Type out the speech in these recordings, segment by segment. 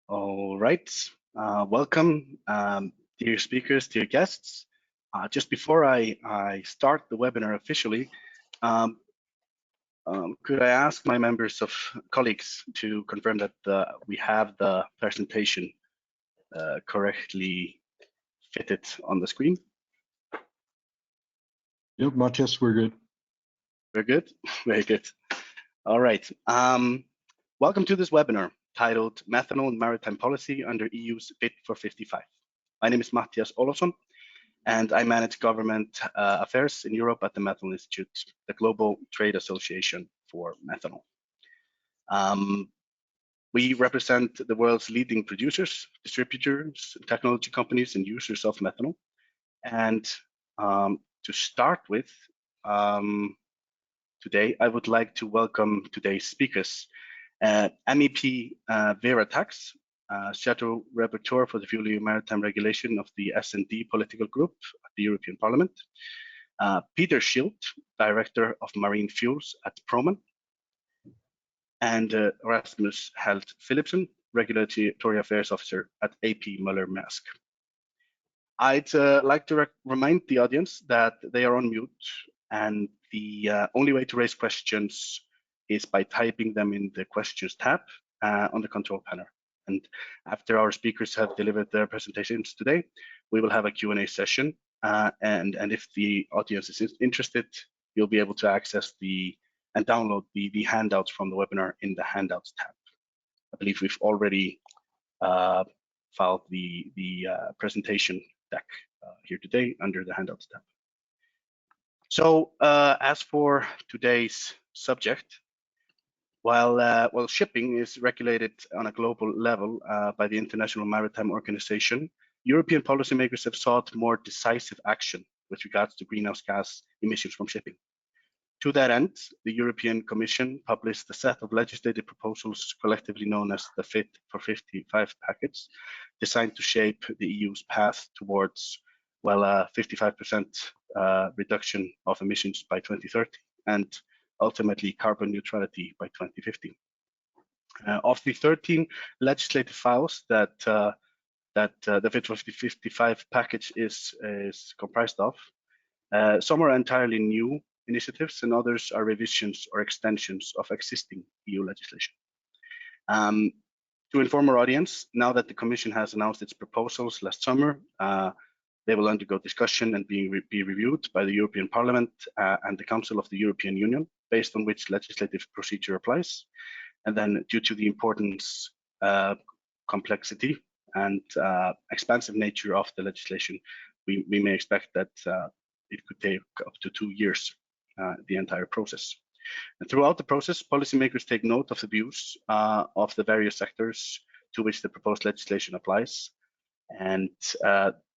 All right. Welcome, dear speakers, dear guests. Just before I start the webinar officially, um, could I ask my members of colleagues to confirm that we have the presentation correctly fitted on the screen? Yep, Matthias, we're good. We're good? Very good. All right. Welcome to this webinar titled Methanol and Maritime Policy under EU's Fit for 55. My name is Matthias Olofsson, and I manage government affairs in Europe at the Methanol Institute, the global trade association for methanol. We represent the world's leading producers, distributors, technology companies, and users of methanol. And to start with, today, I would like to welcome today's speakers. MEP Vera Tax, Shadow Rapporteur for the Fuel Maritime Regulation of the S&D political group at the European Parliament. Peter Schild, Director of Marine Fuels at Proman. And Rasmus Helt Philipsen, Regulatory Affairs Officer at AP Moller Maersk. I'd like to remind the audience that they are on mute, and the only way to raise questions is by typing them in the questions tab on the control panel. And after our speakers have delivered their presentations today, we will have a Q&A session. And if the audience is interested, you'll be able to access and download the handouts from the webinar in the handouts tab. I believe we've already filed the presentation deck here today under the handouts tab. So as for today's subject, while shipping is regulated on a global level by the International Maritime Organization, European policymakers have sought more decisive action with regards to greenhouse gas emissions from shipping. To that end, the European Commission published a set of legislative proposals collectively known as the Fit for 55 package, designed to shape the EU's path towards, well, a 55% reduction of emissions by 2030 and ultimately carbon neutrality by 2050. Of the 13 legislative files that the Fit for 55 package is comprised of, some are entirely new initiatives and others are revisions or extensions of existing EU legislation. To inform our audience, now that the Commission has announced its proposals last summer, they will undergo discussion and be reviewed by the European Parliament and the Council of the European Union, based on which legislative procedure applies. And then due to the importance, complexity, and expansive nature of the legislation, we may expect that it could take up to 2 years, the entire process. And throughout the process, policymakers take note of the views of the various sectors to which the proposed legislation applies. And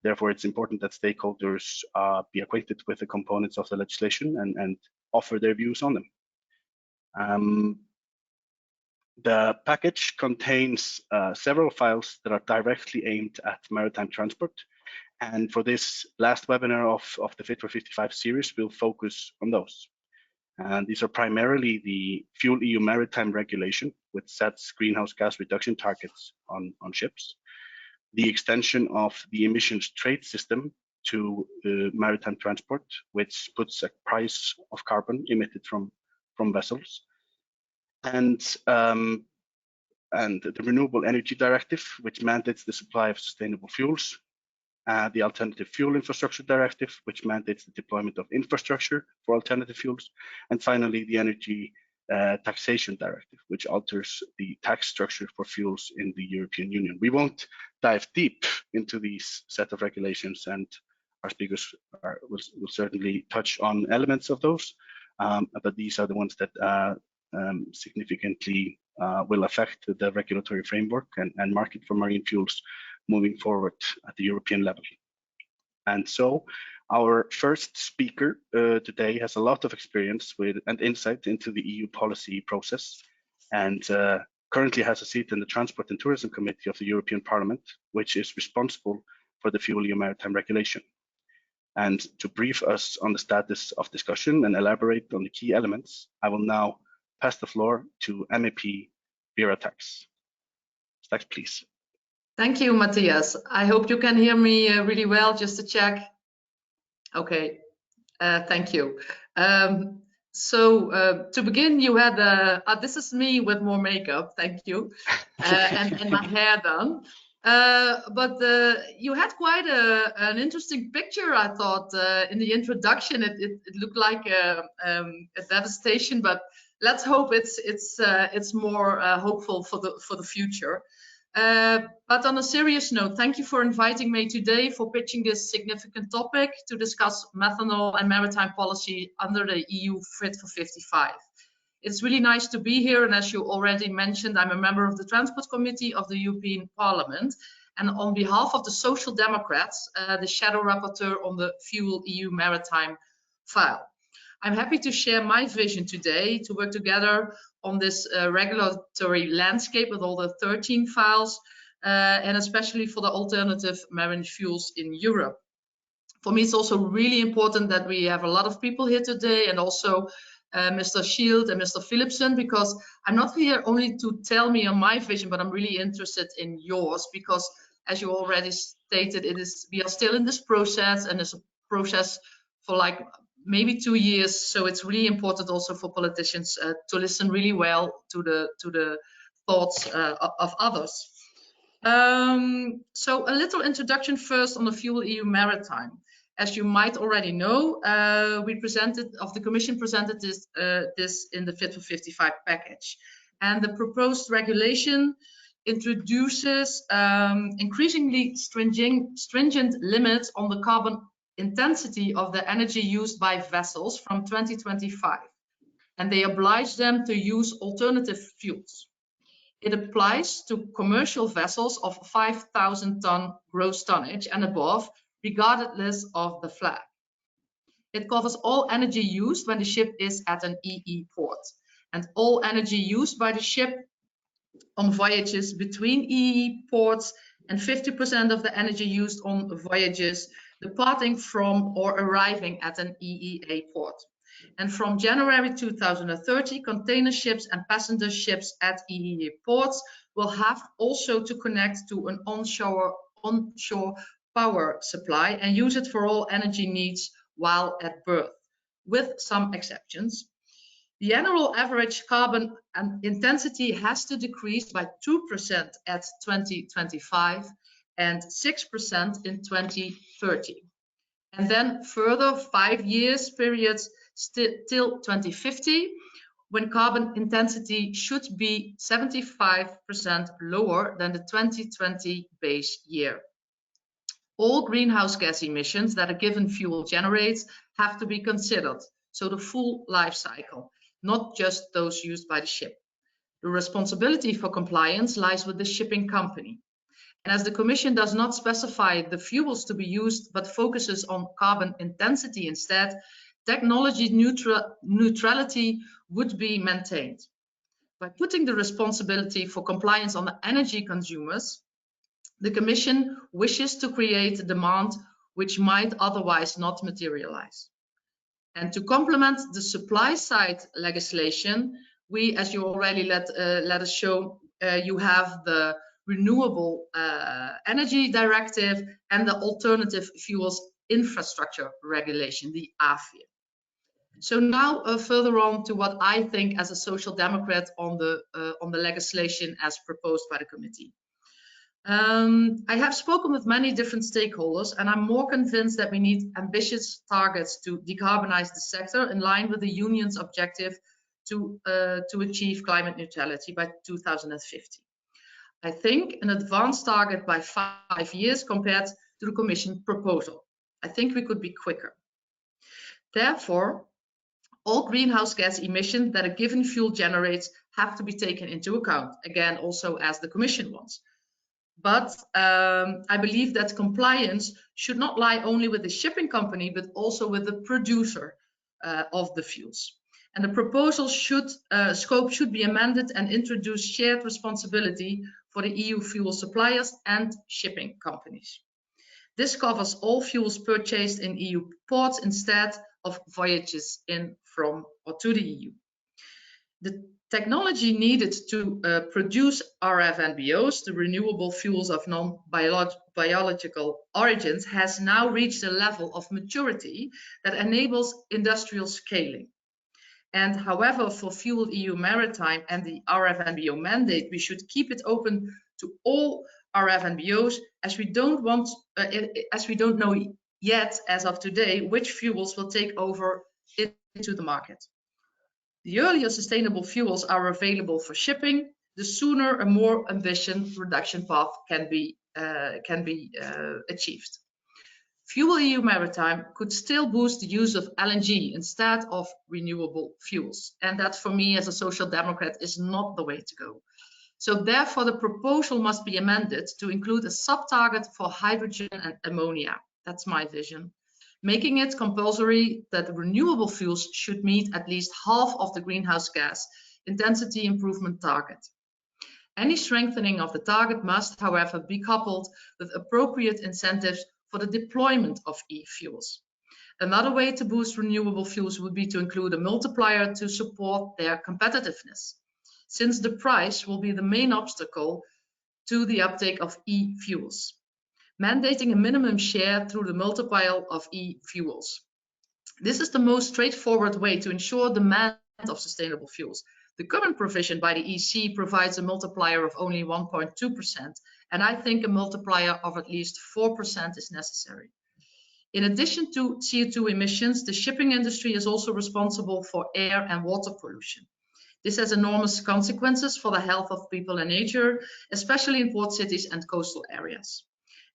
therefore, it's important that stakeholders be acquainted with the components of the legislation and offer their views on them. The package contains several files that are directly aimed at maritime transport. And for this last webinar of the Fit for 55 series, we'll focus on those. And these are primarily the Fuel EU Maritime Regulation, which sets greenhouse gas reduction targets on ships, the extension of the emissions trade system to maritime transport, which puts a price of carbon emitted from vessels, and the Renewable Energy Directive, which mandates the supply of sustainable fuels, the Alternative Fuel Infrastructure Directive, which mandates the deployment of infrastructure for alternative fuels, and finally the Energy Taxation Directive, which alters the tax structure for fuels in the European Union. We won't dive deep into these set of regulations, and our speakers will certainly touch on elements of those, but these are the ones that significantly will affect the regulatory framework and market for marine fuels moving forward at the European level. And so our first speaker today has a lot of experience with and insight into the EU policy process, and currently has a seat in the Transport and Tourism Committee of the European Parliament, which is responsible for the Fuel EU Maritime Regulation. And to brief us on the status of discussion and elaborate on the key elements, I will now pass the floor to MEP Vera Tax. Tax, please. Thank you, Matthias. I hope you can hear me really well, just to check. Okay, thank you. To begin, you had, this is me with more makeup, thank you, and my hair done. You had quite an interesting picture, I thought, in the introduction. It looked like a devastation, but let's hope it's more hopeful for the future. But on a serious note, thank you for inviting me today for pitching this significant topic to discuss methanol and maritime policy under the EU Fit for 55. It's really nice to be here, and as you already mentioned, I'm a member of the Transport Committee of the European Parliament, and on behalf of the Social Democrats, the Shadow Rapporteur on the Fuel EU Maritime file. I'm happy to share my vision today to work together on this regulatory landscape with all the 13 files, and especially for the alternative marine fuels in Europe. For me, it's also really important that we have a lot of people here today, and also Mr. Shield and Mr. Philipson, because I'm not here only to tell me on my vision, but I'm really interested in yours, because as you already stated, we are still in this process, and it's a process for like maybe 2 years. So it's really important also for politicians to listen really well to the thoughts of others. So a little introduction first on the Fuel EU Maritime. As you might already know, the Commission presented this in the Fit for 55 package, and the proposed regulation introduces increasingly stringent limits on the carbon intensity of the energy used by vessels from 2025, and they oblige them to use alternative fuels. It applies to commercial vessels of 5,000 ton gross tonnage and above, regardless of the flag. It covers all energy used when the ship is at an EE port, and all energy used by the ship on voyages between EE ports, and 50% of the energy used on voyages departing from or arriving at an EEA port. And from January 2030, container ships and passenger ships at EEA ports will have also to connect to an onshore power supply and use it for all energy needs while at berth, with some exceptions. The annual average carbon intensity has to decrease by 2% at 2025 and 6% in 2030. And then further 5 years periods till 2050, when carbon intensity should be 75% lower than the 2020 base year. All greenhouse gas emissions that a given fuel generates have to be considered, so the full life cycle, not just those used by the ship. The responsibility for compliance lies with the shipping company. And as the Commission does not specify the fuels to be used, but focuses on carbon intensity instead, technology neutrality would be maintained. By putting the responsibility for compliance on the energy consumers, the Commission wishes to create a demand which might otherwise not materialize. And to complement the supply side legislation, we, as you already let us show, you have the Renewable Energy Directive and the Alternative Fuels Infrastructure Regulation, the AFIR. So now further on to what I think as a social democrat on the legislation as proposed by the committee. I have spoken with many different stakeholders, and I'm more convinced that we need ambitious targets to decarbonize the sector in line with the Union's objective to achieve climate neutrality by 2050. I think an advanced target by 5 years compared to the Commission proposal. I think we could be quicker. Therefore, all greenhouse gas emissions that a given fuel generates have to be taken into account, again, also as the Commission wants. But I believe that compliance should not lie only with the shipping company, but also with the producer of the fuels. And the proposal scope should be amended and introduce shared responsibility for the EU fuel suppliers and shipping companies. This covers all fuels purchased in EU ports instead of voyages in, from, or to the EU. The Technology needed to produce RFNBOs, the renewable fuels of non-biological origins, has now reached a level of maturity that enables industrial scaling. And however, for Fuel EU Maritime and the RFNBO mandate, we should keep it open to all RFNBOs, as we don't know yet, as of today, which fuels will take over into the market. The earlier sustainable fuels are available for shipping, the sooner a more ambitious reduction path can be achieved. Fuel EU Maritime could still boost the use of LNG instead of renewable fuels. And that, for me as a social democrat, is not the way to go. So therefore, the proposal must be amended to include a sub-target for hydrogen and ammonia. That's my vision. Making it compulsory that renewable fuels should meet at least half of the greenhouse gas intensity improvement target. Any strengthening of the target must, however, be coupled with appropriate incentives for the deployment of e-fuels. Another way to boost renewable fuels would be to include a multiplier to support their competitiveness, since the price will be the main obstacle to the uptake of e-fuels. Mandating a minimum share through the multiplier of e-fuels. This is the most straightforward way to ensure demand of sustainable fuels. The current provision by the EC provides a multiplier of only 1.2%, and I think a multiplier of at least 4% is necessary. In addition to CO2 emissions, the shipping industry is also responsible for air and water pollution. This has enormous consequences for the health of people and nature, especially in port cities and coastal areas.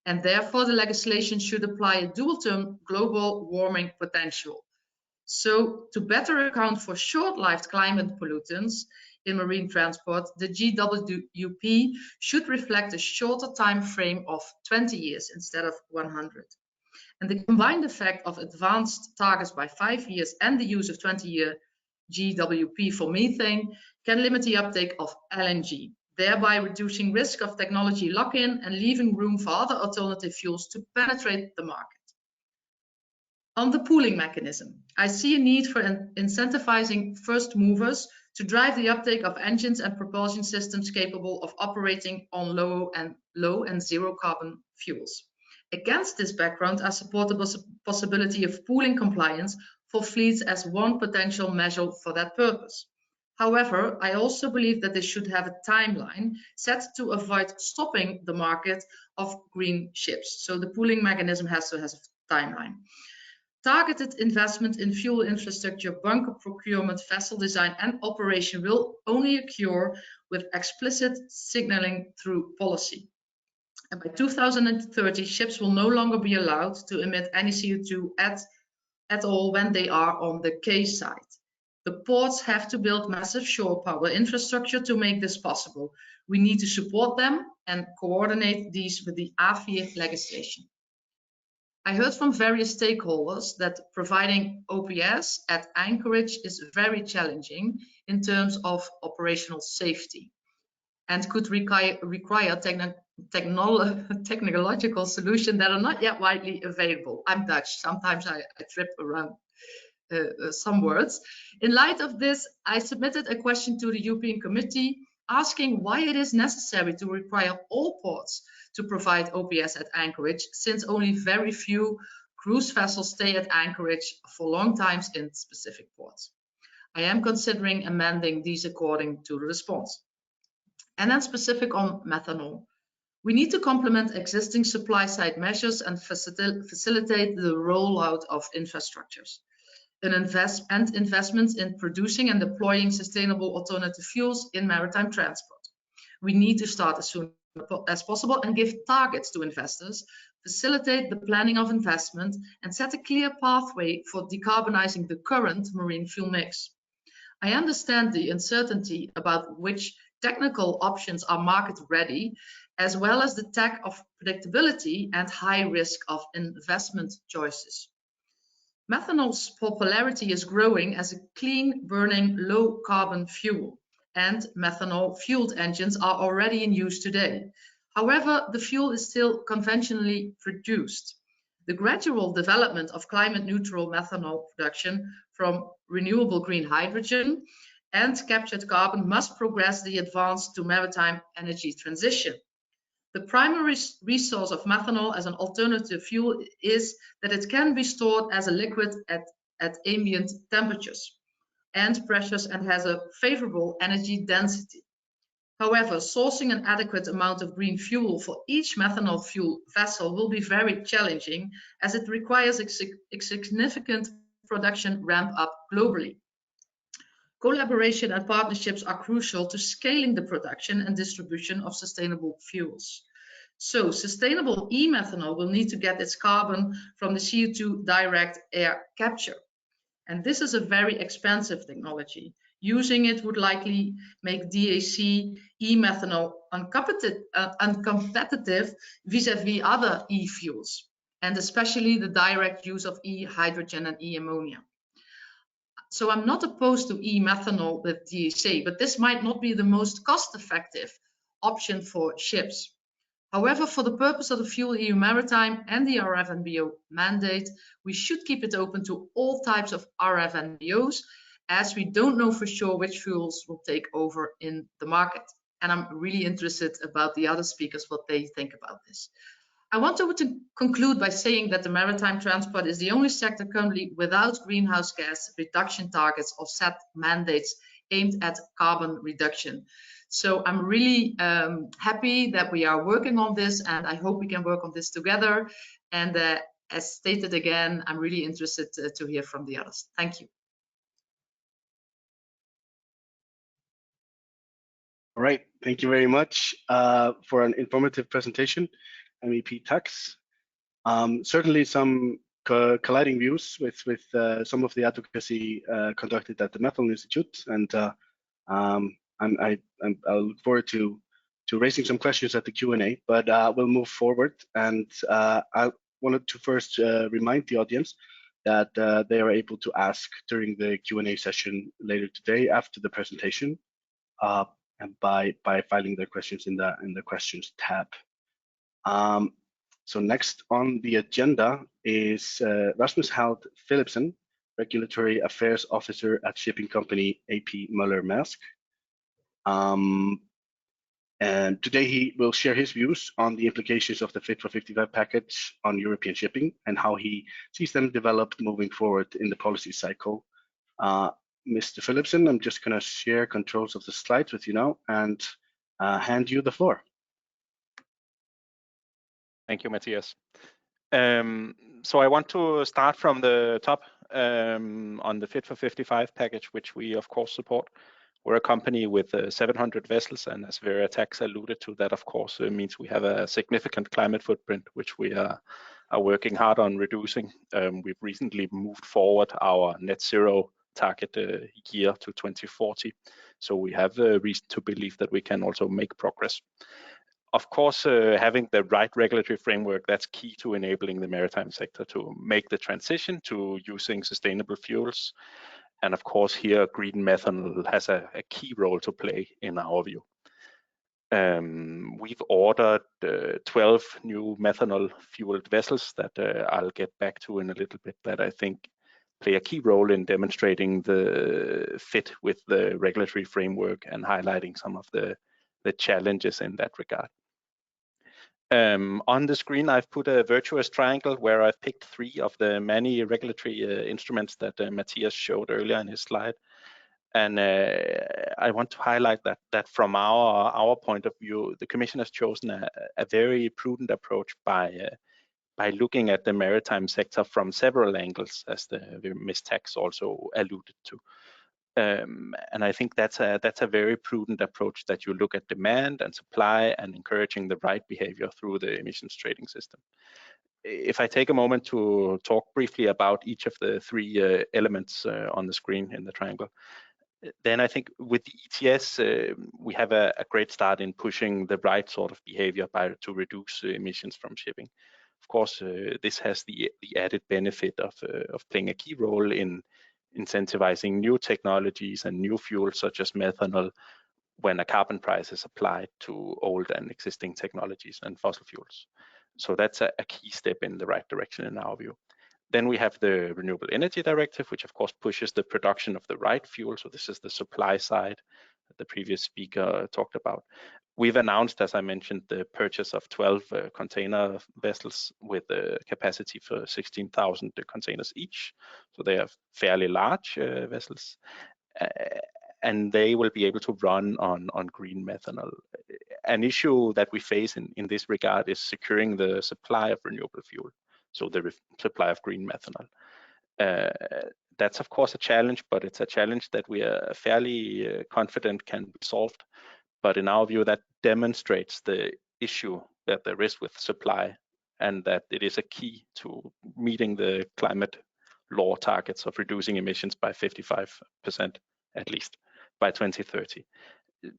And therefore, the legislation should apply a dual-term global warming potential. So, to better account for short-lived climate pollutants in marine transport, the GWP should reflect a shorter time frame of 20 years instead of 100. And the combined effect of advanced targets by 5 years and the use of 20-year GWP for methane can limit the uptake of LNG, thereby reducing risk of technology lock-in and leaving room for other alternative fuels to penetrate the market. On the pooling mechanism, I see a need for incentivizing first movers to drive the uptake of engines and propulsion systems capable of operating on low and zero carbon fuels. Against this background, I support the possibility of pooling compliance for fleets as one potential measure for that purpose. However, I also believe that this should have a timeline set to avoid stopping the market of green ships. So the pooling mechanism has to have a timeline. Targeted investment in fuel infrastructure, bunker procurement, vessel design and operation will only occur with explicit signaling through policy. And by 2030, ships will no longer be allowed to emit any CO2 at all when they are on the quayside. The ports have to build massive shore power infrastructure to make this possible. We need to support them and coordinate these with the AFIR legislation. I heard from various stakeholders that providing OPS at anchorage is very challenging in terms of operational safety and could require technological solutions that are not yet widely available. I'm Dutch, sometimes I trip around some words. In light of this, I submitted a question to the European Committee asking why it is necessary to require all ports to provide OPS at anchorage, since only very few cruise vessels stay at anchorage for long times in specific ports. I am considering amending these according to the response. And then specific on methanol. We need to complement existing supply side measures and facilitate the rollout of infrastructures. Investments in producing and deploying sustainable alternative fuels in maritime transport. We need to start as soon as possible and give targets to investors, facilitate the planning of investment, and set a clear pathway for decarbonizing the current marine fuel mix. I understand the uncertainty about which technical options are market ready, as well as the tag of predictability and high risk of investment choices. Methanol's popularity is growing as a clean burning low carbon fuel, and methanol fueled engines are already in use today. However, the fuel is still conventionally produced. The gradual development of climate neutral methanol production from renewable green hydrogen and captured carbon must progress the advance to maritime energy transition. The primary resource of methanol as an alternative fuel is that it can be stored as a liquid at ambient temperatures and pressures and has a favorable energy density. However, sourcing an adequate amount of green fuel for each methanol fuel vessel will be very challenging, as it requires a significant production ramp up globally. Collaboration and partnerships are crucial to scaling the production and distribution of sustainable fuels. So sustainable e-methanol will need to get its carbon from the CO2 direct air capture. And this is a very expensive technology. Using it would likely make DAC e-methanol uncompetitive vis-à-vis other e-fuels, and especially the direct use of e-hydrogen and e-ammonia. So I'm not opposed to e-methanol with DAC, but this might not be the most cost-effective option for ships. However, for the purpose of the Fuel EU Maritime and the RFNBO mandate, we should keep it open to all types of RFNBOs, as we don't know for sure which fuels will take over in the market. And I'm really interested about the other speakers, what they think about this. I want to conclude by saying that the maritime transport is the only sector currently without greenhouse gas reduction targets or set mandates aimed at carbon reduction. So I'm really happy that we are working on this, and I hope we can work on this together. And as stated again, I'm really interested to hear from the others. Thank you. All right, thank you very much for an informative presentation, MEP Tax. Certainly some colliding views with some of the advocacy conducted at the Methanol Institute, and I'll look forward to raising some questions at the Q&A, but we'll move forward. And I wanted to first remind the audience that they are able to ask during the Q&A session later today after the presentation, and by filing their questions in the questions tab. So next on the agenda is Rasmus Hald Philipsen, Regulatory Affairs Officer at shipping company AP Moller Maersk. And today he will share his views on the implications of the Fit for 55 package on European shipping and how he sees them developed moving forward in the policy cycle. Mr. Philipsen, I'm just going to share controls of the slides with you now and hand you the floor. Thank you, Matthias. So I want to start from the top on the Fit for 55 package, which we of course support. We're a company with 700 vessels, and as Vera Tax alluded to, that of course means we have a significant climate footprint, which we are working hard on reducing. We've recently moved forward our net zero target year to 2040, so we have reason to believe that we can also make progress. Of course, having the right regulatory framework, that's key to enabling the maritime sector to make the transition to using sustainable fuels. And of course, here, green methanol has a key role to play in our view. We've ordered 12 new methanol fueled vessels that I'll get back to in a little bit, that I think play a key role in demonstrating the fit with the regulatory framework and highlighting some of the challenges in that regard. On the screen, I've put a virtuous triangle where I've picked 3 of the many regulatory instruments that Matthias showed earlier in his slide. And I want to highlight that from our point of view, the Commission has chosen a very prudent approach by looking at the maritime sector from several angles, as the Ms. Tax also alluded to. And I think that's a very prudent approach, that you look at demand and supply and encouraging the right behavior through the emissions trading system. If I take a moment to talk briefly about each of the 3 elements on the screen in the triangle, then I think with the ETS, we have a great start in pushing the right sort of behavior to reduce emissions from shipping. Of course, this has the added benefit of playing a key role in incentivizing new technologies and new fuels such as methanol when a carbon price is applied to old and existing technologies and fossil fuels. So that's a key step in the right direction in our view. Then we have the Renewable Energy Directive, which of course pushes the production of the right fuel. So this is the supply side that the previous speaker talked about. We've announced, as I mentioned, the purchase of 12 container vessels with a capacity for 16,000 containers each. So they are fairly large vessels, and they will be able to run on green methanol. An issue that we face in this regard is securing the supply of renewable fuel, so the supply of green methanol. That's of course a challenge, but it's a challenge that we are fairly confident can be solved. But in our view, that demonstrates the issue that there is with supply, and that it is a key to meeting the climate law targets of reducing emissions by 55% at least by 2030.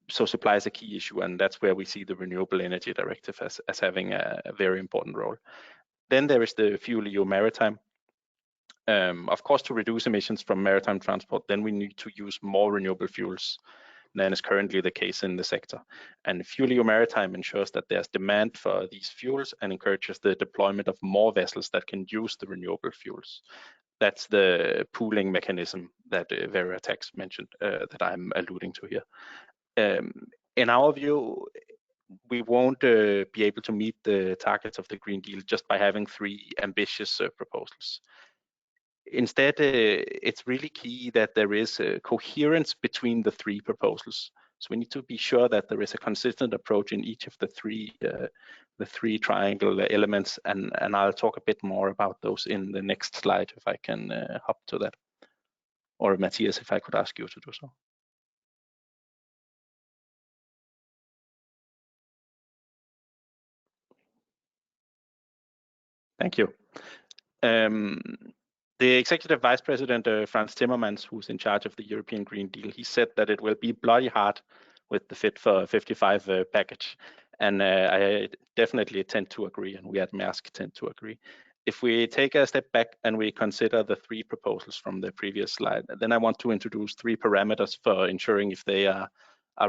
So supply is a key issue, and that's where we see the Renewable Energy Directive as having a very important role. Then there is the FuelEU Maritime. Of course, to reduce emissions from maritime transport, then we need to use more renewable fuels than is currently the case in the sector. And FuelEU Maritime ensures that there's demand for these fuels and encourages the deployment of more vessels that can use the renewable fuels. That's the pooling mechanism that Veritex mentioned, that I'm alluding to here. In our view, we won't be able to meet the targets of the Green Deal just by having 3 ambitious proposals. Instead, it's really key that there is a coherence between the 3 proposals. So we need to be sure that there is a consistent approach in each of the three triangle elements, and I'll talk a bit more about those in the next slide if I can hop to that. Or Matthias, if I could ask you to do so. Thank you. The Executive Vice President, Frans Timmermans, who's in charge of the European Green Deal, he said that it will be bloody hard with the Fit for 55 package. And I definitely tend to agree, and we at Maersk tend to agree. If we take a step back and we consider the 3 proposals from the previous slide, then I want to introduce 3 parameters for ensuring if they are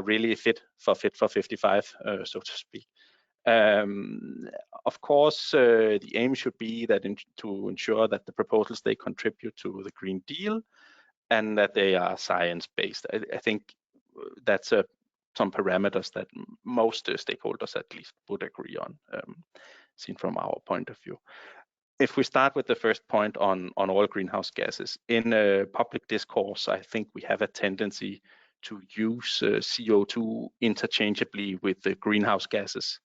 really fit for 55, so to speak. Of course, the aim should be that to ensure that the proposals they contribute to the Green Deal and that they are science-based. I think that's some parameters that most stakeholders at least would agree on, seen from our point of view. If we start with the first point on all greenhouse gases, in public discourse, I think we have a tendency to use CO2 interchangeably with the greenhouse gases.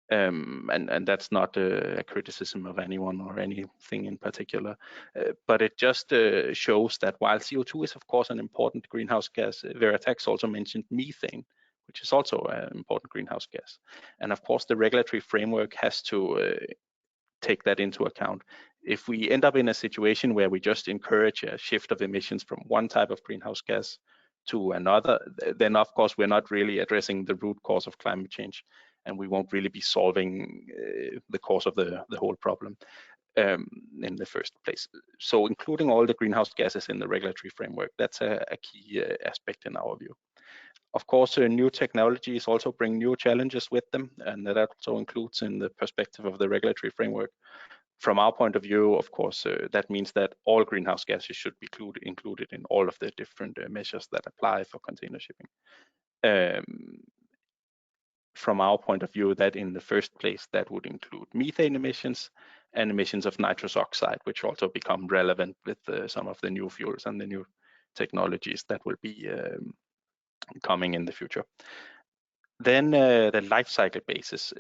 And that's not a criticism of anyone or anything in particular, but it just shows that while CO2 is of course an important greenhouse gas, Veritex also mentioned methane, which is also an important greenhouse gas. And of course the regulatory framework has to take that into account. If we end up in a situation where we just encourage a shift of emissions from one type of greenhouse gas to another, then of course we're not really addressing the root cause of climate change, and we won't really be solving the cause of the whole problem in the first place. So including all the greenhouse gases in the regulatory framework, that's a key aspect in our view. Of course, new technologies also bring new challenges with them, and that also includes in the perspective of the regulatory framework. From our point of view, of course, that means that all greenhouse gases should be included in all of the different measures that apply for container shipping. From our point of view, that in the first place, that would include methane emissions and emissions of nitrous oxide, which also become relevant with some of the new fuels and the new technologies that will be coming in the future. Then the life cycle basis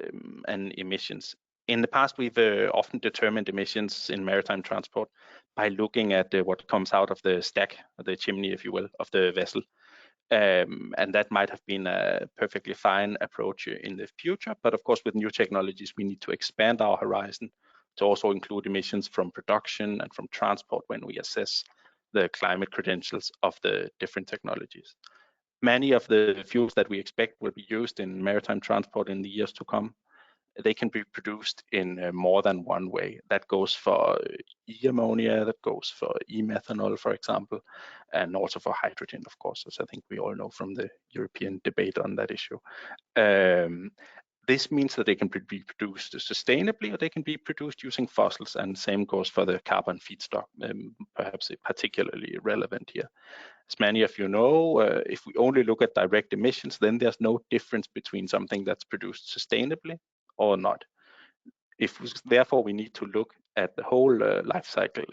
and emissions. In the past, we've often determined emissions in maritime transport by looking at what comes out of the stack, the chimney, if you will, of the vessel. And that might have been a perfectly fine approach in the future, but of course with new technologies we need to expand our horizon to also include emissions from production and from transport when we assess the climate credentials of the different technologies. Many of the fuels that we expect will be used in maritime transport in the years to come. They can be produced in more than one way. That goes for e-ammonia, that goes for e-methanol, for example, and also for hydrogen, of course, as I think we all know from the European debate on that issue. This means that they can be produced sustainably, or they can be produced using fossils, and same goes for the carbon feedstock, perhaps particularly relevant here. As many of you know, if we only look at direct emissions, then there's no difference between something that's produced sustainably or not. Therefore, we need to look at the whole life cycle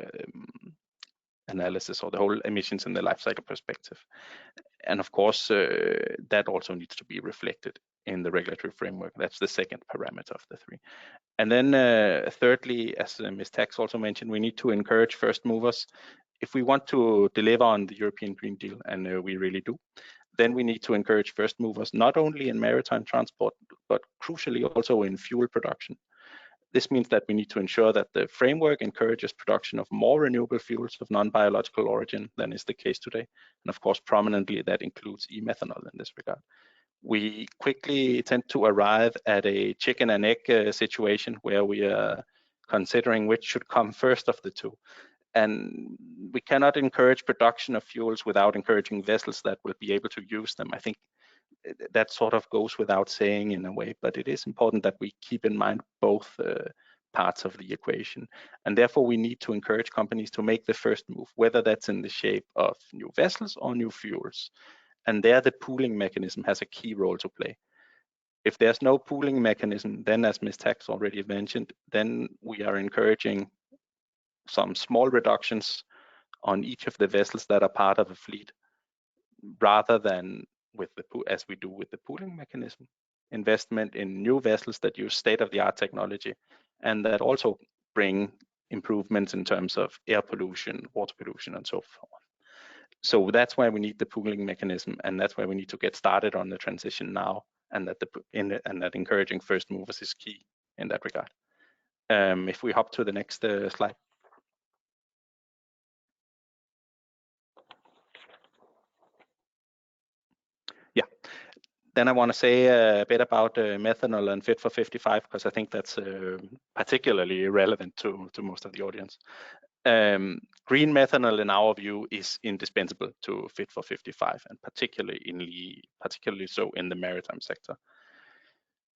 analysis, or the whole emissions in the life cycle perspective. And of course, that also needs to be reflected in the regulatory framework. That's the second parameter of the three. And then thirdly, as Ms. Tax also mentioned, we need to encourage first movers. If we want to deliver on the European Green Deal, and we really do, then we need to encourage first movers, not only in maritime transport, but crucially also in fuel production. This means that we need to ensure that the framework encourages production of more renewable fuels of non-biological origin than is the case today. And of course, prominently, that includes e-methanol in this regard. We quickly tend to arrive at a chicken and egg situation where we are considering which should come first of the two. And we cannot encourage production of fuels without encouraging vessels that will be able to use them. I think that sort of goes without saying in a way, but it is important that we keep in mind both parts of the equation. And therefore, we need to encourage companies to make the first move, whether that's in the shape of new vessels or new fuels. And there, the pooling mechanism has a key role to play. If there's no pooling mechanism, then as Ms. Tax already mentioned, then we are encouraging some small reductions on each of the vessels that are part of a fleet, rather than as we do with the pooling mechanism, investment in new vessels that use state-of-the-art technology and that also bring improvements in terms of air pollution, water pollution, and so forth. So that's why we need the pooling mechanism, and that's why we need to get started on the transition now, and that encouraging first movers is key in that regard. If we hop to the next slide. Yeah, then I want to say a bit about methanol and Fit for 55, because I think that's particularly relevant to most of the audience. Green methanol, in our view, is indispensable to Fit for 55, and particularly so in the maritime sector.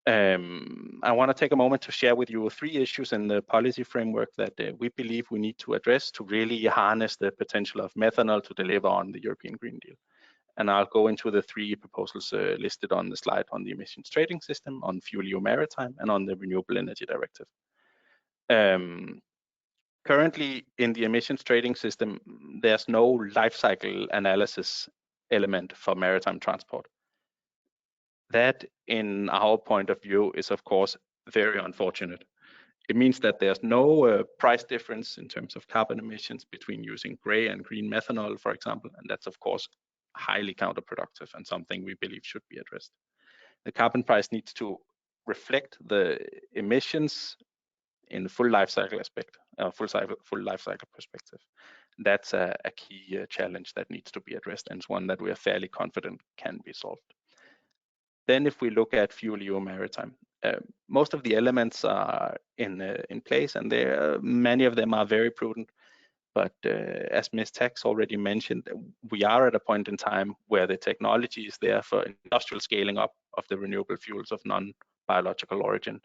I want to take a moment to share with you 3 issues in the policy framework that we believe we need to address to really harness the potential of methanol to deliver on the European Green Deal. And I'll go into the 3 proposals listed on the slide on the emissions trading system, on FuelEU Maritime, and on the Renewable Energy Directive. Currently, in the emissions trading system, there's no life cycle analysis element for maritime transport. That, in our point of view, is of course very unfortunate. It means that there's no price difference in terms of carbon emissions between using gray and green methanol, for example, and that's of course highly counterproductive and something we believe should be addressed. The carbon price needs to reflect the emissions in the full life cycle aspect, full life cycle perspective. That's a key challenge that needs to be addressed, and it's one that we are fairly confident can be solved. Then if we look at FuelEU Maritime, most of the elements are in place, and many of them are very prudent. But as Ms. Tax already mentioned, we are at a point in time where the technology is there for industrial scaling up of the renewable fuels of non-biological origin,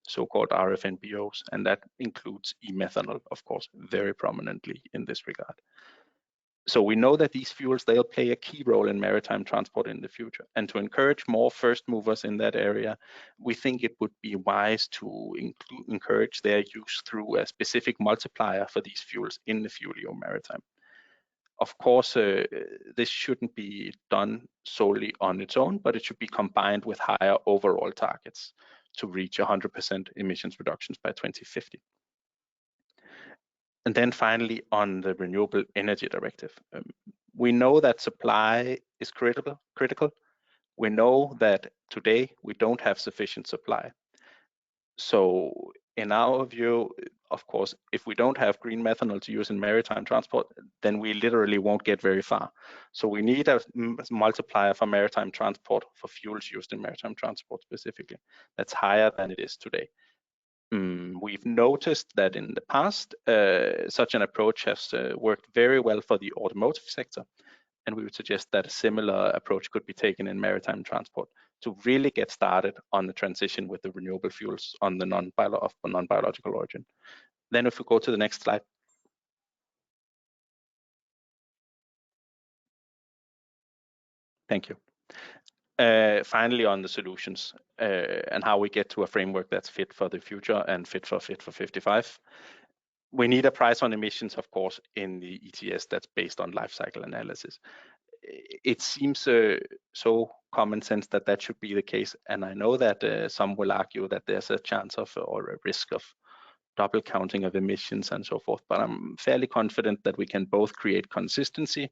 so-called RFNBOs, and that includes e-methanol, of course, very prominently in this regard. So we know that these fuels, they'll play a key role in maritime transport in the future. And to encourage more first movers in that area, we think it would be wise to encourage their use through a specific multiplier for these fuels in the FuelEU Maritime. Of course, this shouldn't be done solely on its own, but it should be combined with higher overall targets to reach 100% emissions reductions by 2050. And then finally, on the Renewable Energy Directive, we know that supply is critical. We know that today we don't have sufficient supply. So in our view, of course, if we don't have green methanol to use in maritime transport, then we literally won't get very far. So we need a multiplier for maritime transport, for fuels used in maritime transport specifically, that's higher than it is today. We've noticed that in the past, such an approach has worked very well for the automotive sector, and we would suggest that a similar approach could be taken in maritime transport to really get started on the transition with the renewable fuels on the non-biological origin. Then if we go to the next slide. Thank you. Finally, on the solutions and how we get to a framework that's fit for the future and fit for 55. We need a price on emissions, of course, in the ETS that's based on life cycle analysis. It seems so common sense that that should be the case, and I know that some will argue that there's a chance of or a risk of double counting of emissions and so forth, but I'm fairly confident that we can both create consistency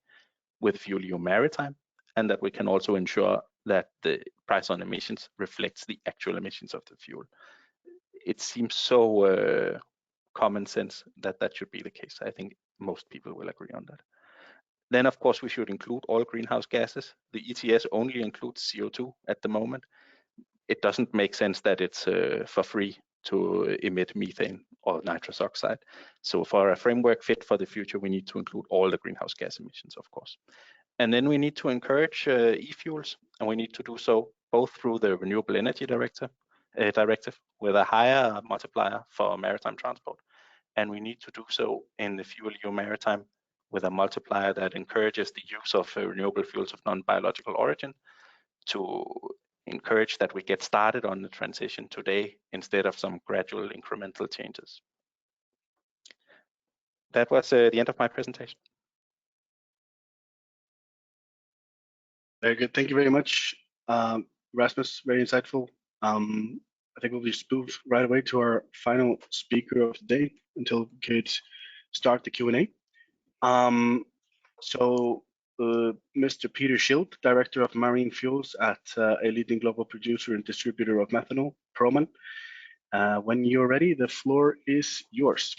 with FuelEU Maritime and that we can also ensure that the price on emissions reflects the actual emissions of the fuel. It seems so common sense that that should be the case. I think most people will agree on that. Then, of course, we should include all greenhouse gases. The ETS only includes CO2 at the moment. It doesn't make sense that it's for free to emit methane or nitrous oxide. So for a framework fit for the future, we need to include all the greenhouse gas emissions, of course. And then we need to encourage e-fuels, and we need to do so both through the Renewable Energy Directive with a higher multiplier for maritime transport. And we need to do so in the FuelEU Maritime with a multiplier that encourages the use of renewable fuels of non-biological origin to encourage that we get started on the transition today instead of some gradual incremental changes. That was the end of my presentation. Very good. Thank you very much, Rasmus. Very insightful. I think we'll just move right away to our final speaker of the day until we could start the Q&A. Mr. Peter Schild, Director of Marine Fuels at a leading global producer and distributor of methanol, Proman. When you're ready, the floor is yours.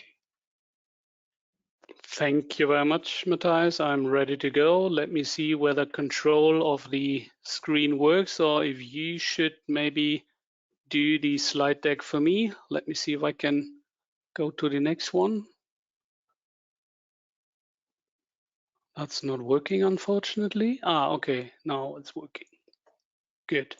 Thank you very much, Matthias. I'm ready to go. Let me see whether control of the screen works, or if you should maybe do the slide deck for me. Let me see if I can go to the next one. That's not working, unfortunately. Okay, now it's working. Good.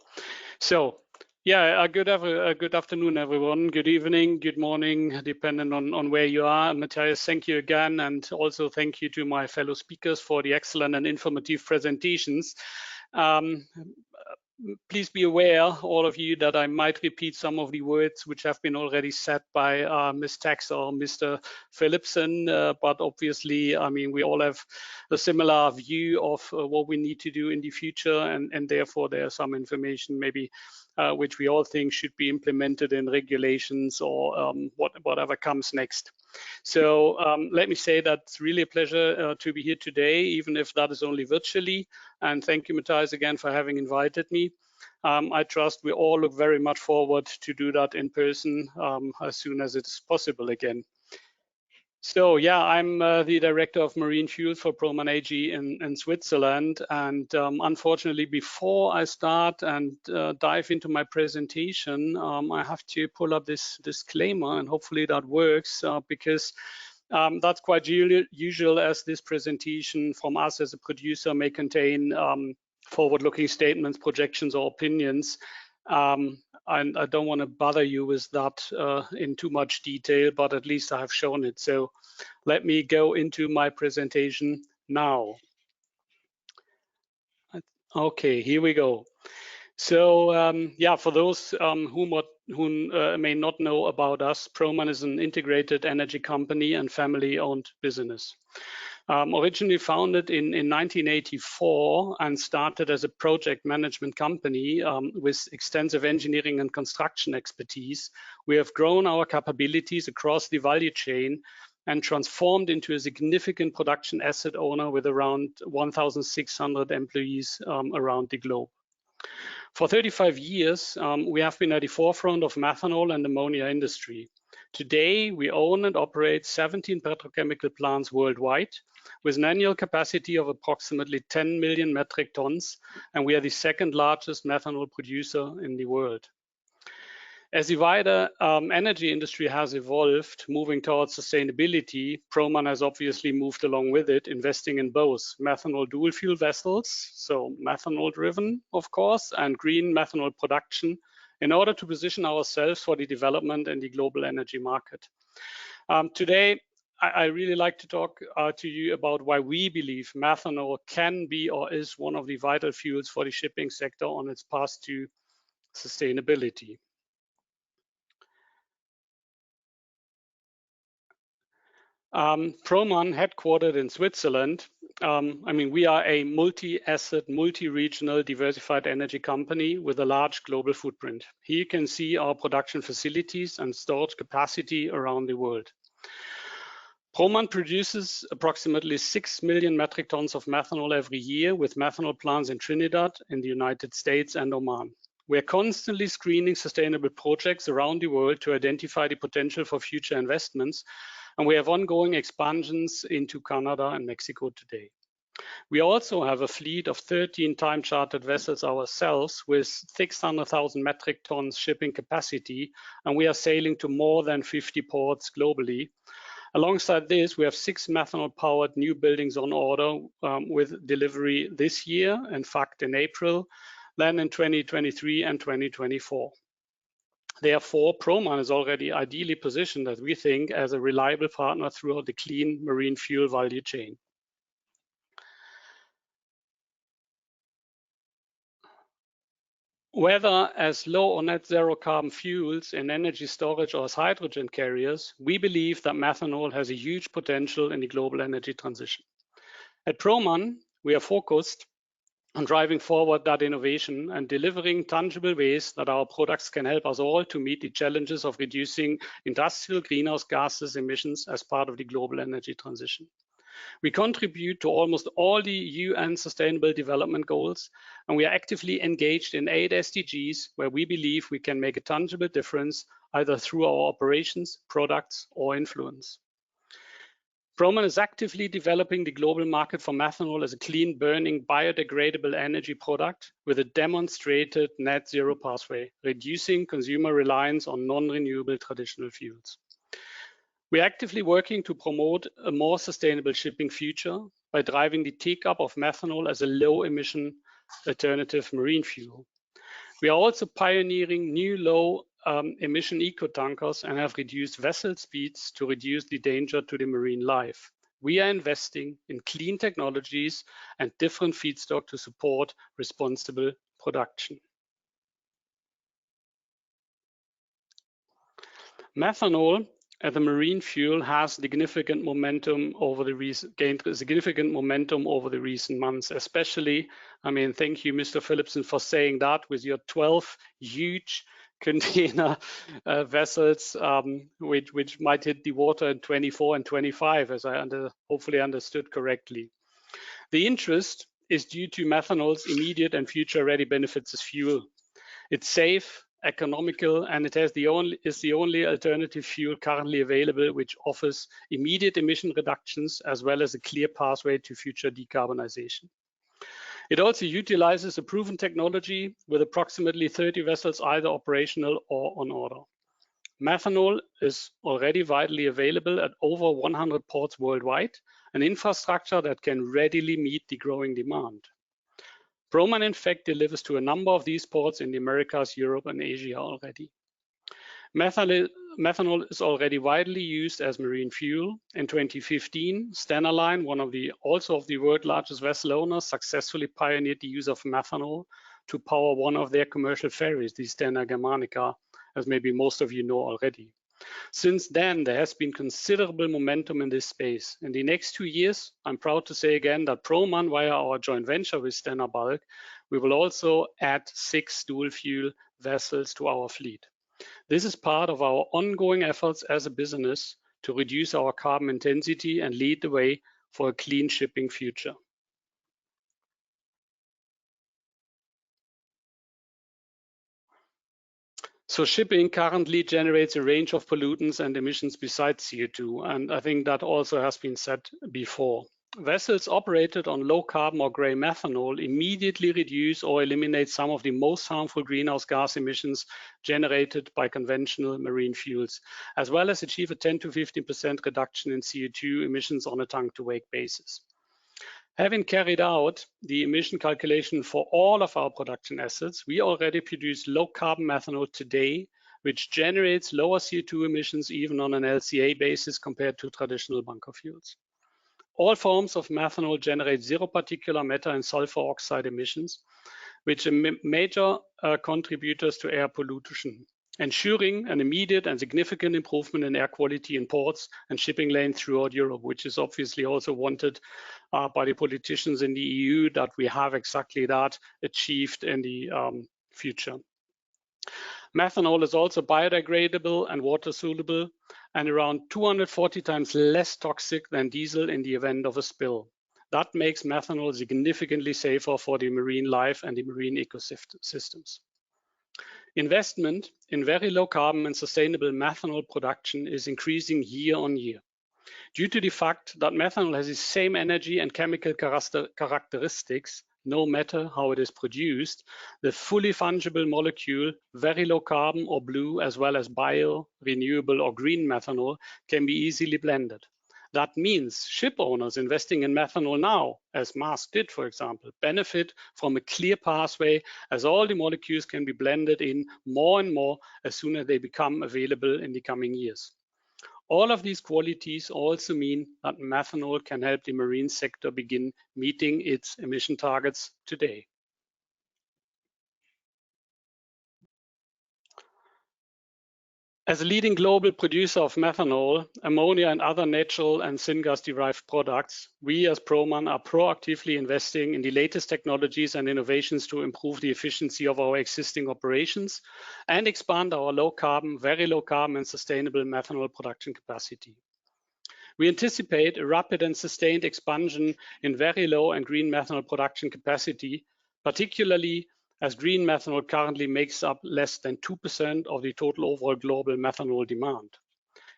So, yeah, a good afternoon, everyone. Good evening, good morning, depending on where you are. Matthias, thank you again, and also thank you to my fellow speakers for the excellent and informative presentations. Please be aware, all of you, that I might repeat some of the words which have been already said by Ms. Tax or Mr. Philipson, but obviously, I mean, we all have a similar view of what we need to do in the future, and therefore there's some information maybe which we all think should be implemented in regulations or whatever comes next. So let me say that it's really a pleasure to be here today, even if that is only virtually. And thank you, Matthias, again for having invited me. I trust we all look very much forward to do that in person as soon as it is possible again. So yeah, I'm the Director of Marine Fuels for Proman AG in Switzerland. And unfortunately, before I start and dive into my presentation, I have to pull up this disclaimer, and hopefully that works because that's quite usual, as this presentation from us as a producer may contain forward-looking statements, projections, or opinions. And I don't want to bother you with that in too much detail, but at least I have shown it. So let me go into my presentation now. Okay, here we go. So yeah, for those who may not know about us, Proman is an integrated energy company and family-owned business. Originally founded in 1984 and started as a project management company with extensive engineering and construction expertise, we have grown our capabilities across the value chain and transformed into a significant production asset owner with around 1,600 employees around the globe. For 35 years, we have been at the forefront of methanol and ammonia industry. Today, we own and operate 17 petrochemical plants worldwide with an annual capacity of approximately 10 million metric tons, and we are the second largest methanol producer in the world. As the wider energy industry has evolved, moving towards sustainability, Proman has obviously moved along with it, investing in both methanol dual fuel vessels, so methanol driven, of course, and green methanol production in order to position ourselves for the development in the global energy market. Today, I really like to talk to you about why we believe methanol can be or is one of the vital fuels for the shipping sector on its path to sustainability. Proman, headquartered in Switzerland, we are a multi-asset, multi-regional diversified energy company with a large global footprint. Here you can see our production facilities and storage capacity around the world. Proman produces approximately 6 million metric tons of methanol every year with methanol plants in Trinidad, in the United States and Oman. We are constantly screening sustainable projects around the world to identify the potential for future investments, and we have ongoing expansions into Canada and Mexico today. We also have a fleet of 13 time chartered vessels ourselves with 600,000 metric tons shipping capacity, and we are sailing to more than 50 ports globally. Alongside this, we have 6 methanol-powered new buildings on order with delivery this year, in fact in April, then in 2023 and 2024. Therefore, Proman is already ideally positioned, as we think, as a reliable partner throughout the clean marine fuel value chain. Whether as low or net zero carbon fuels in energy storage or as hydrogen carriers, we believe that methanol has a huge potential in the global energy transition. At Proman, we are focused on driving forward that innovation and delivering tangible ways that our products can help us all to meet the challenges of reducing industrial greenhouse gases emissions as part of the global energy transition. We contribute to almost all the UN Sustainable Development Goals, and we are actively engaged in 8 SDGs where we believe we can make a tangible difference either through our operations, products, or influence. Proman is actively developing the global market for methanol as a clean burning biodegradable energy product with a demonstrated net zero pathway, reducing consumer reliance on non-renewable traditional fuels. We are actively working to promote a more sustainable shipping future by driving the take-up of methanol as a low-emission alternative marine fuel. We are also pioneering new low-emission eco-tankers and have reduced vessel speeds to reduce the danger to the marine life. We are investing in clean technologies and different feedstock to support responsible production. Methanol as a marine fuel has gained significant momentum over the recent months, especially, thank you, Mr. Philipson, for saying that with your 12 huge container vessels, which might hit the water in 24 and 25, as I hopefully understood correctly. The interest is due to methanol's immediate and future-ready benefits as fuel. It's safe, economical, and it is the only alternative fuel currently available which offers immediate emission reductions as well as a clear pathway to future decarbonization. It also utilizes a proven technology with approximately 30 vessels either operational or on order. Methanol is already widely available at over 100 ports worldwide, an infrastructure that can readily meet the growing demand. Proman, in fact, delivers to a number of these ports in the Americas, Europe, and Asia already. Methanol is already widely used as marine fuel. In 2015, Stena Line, also of the world's largest vessel owners, successfully pioneered the use of methanol to power one of their commercial ferries, the Stena Germanica, as maybe most of you know already. Since then, there has been considerable momentum in this space. In the next 2 years, I'm proud to say again that Proman, via our joint venture with Stena Bulk, we will also add 6 dual fuel vessels to our fleet. This is part of our ongoing efforts as a business to reduce our carbon intensity and lead the way for a clean shipping future. So shipping currently generates a range of pollutants and emissions besides CO2, and I think that also has been said before. Vessels operated on low carbon or gray methanol immediately reduce or eliminate some of the most harmful greenhouse gas emissions generated by conventional marine fuels, as well as achieve a 10 to 15% reduction in CO2 emissions on a tank to wake basis. Having carried out the emission calculation for all of our production assets, we already produce low carbon methanol today, which generates lower CO2 emissions even on an LCA basis compared to traditional bunker fuels. All forms of methanol generate zero particulate matter and sulfur oxide emissions, which are major contributors to air pollution, ensuring an immediate and significant improvement in air quality in ports and shipping lanes throughout Europe, which is obviously also wanted by the politicians in the EU, that we have exactly that achieved in the future. Methanol is also biodegradable and water soluble, and around 240 times less toxic than diesel in the event of a spill. That makes methanol significantly safer for the marine life and the marine ecosystems. Investment in very low carbon and sustainable methanol production is increasing year on year. Due to the fact that methanol has the same energy and chemical characteristics, no matter how it is produced, the fully fungible molecule, very low carbon or blue, as well as bio, renewable or green methanol can be easily blended. That means ship owners investing in methanol now, as Maersk did, for example, benefit from a clear pathway, as all the molecules can be blended in more and more as soon as they become available in the coming years. All of these qualities also mean that methanol can help the marine sector begin meeting its emission targets today. As a leading global producer of methanol, ammonia and other natural and syngas derived products, we as Proman are proactively investing in the latest technologies and innovations to improve the efficiency of our existing operations and expand our low carbon, very low carbon and sustainable methanol production capacity. We anticipate a rapid and sustained expansion in very low and green methanol production capacity, particularly as green methanol currently makes up less than 2% of the total overall global methanol demand.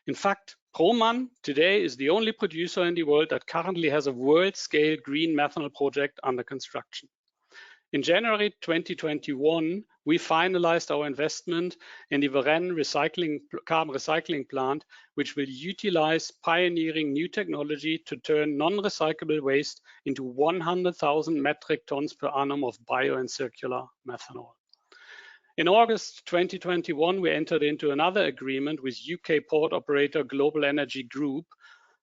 In fact, Proman today is the only producer in the world that currently has a world-scale green methanol project under construction. In January 2021, we finalized our investment in the Varennes carbon recycling plant, which will utilize pioneering new technology to turn non-recyclable waste into 100,000 metric tons per annum of bio and circular methanol. In August 2021, we entered into another agreement with UK port operator Global Energy Group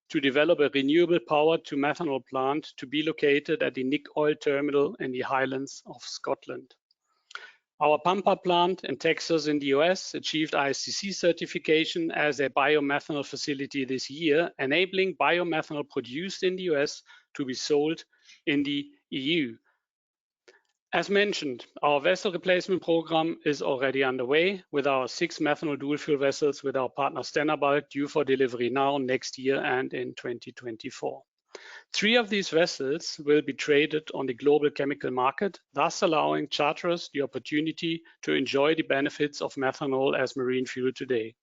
to develop a renewable power to methanol plant to be located at the Nick Oil Terminal in the Highlands of Scotland. Our Pampa plant in Texas in the US achieved ISCC certification as a biomethanol facility this year, enabling biomethanol produced in the US to be sold in the EU. As mentioned, our vessel replacement program is already underway with our 6 methanol dual fuel vessels with our partner Stena due for delivery now, next year and in 2024. 3 of these vessels will be traded on the global chemical market, thus allowing charterers the opportunity to enjoy the benefits of methanol as marine fuel today.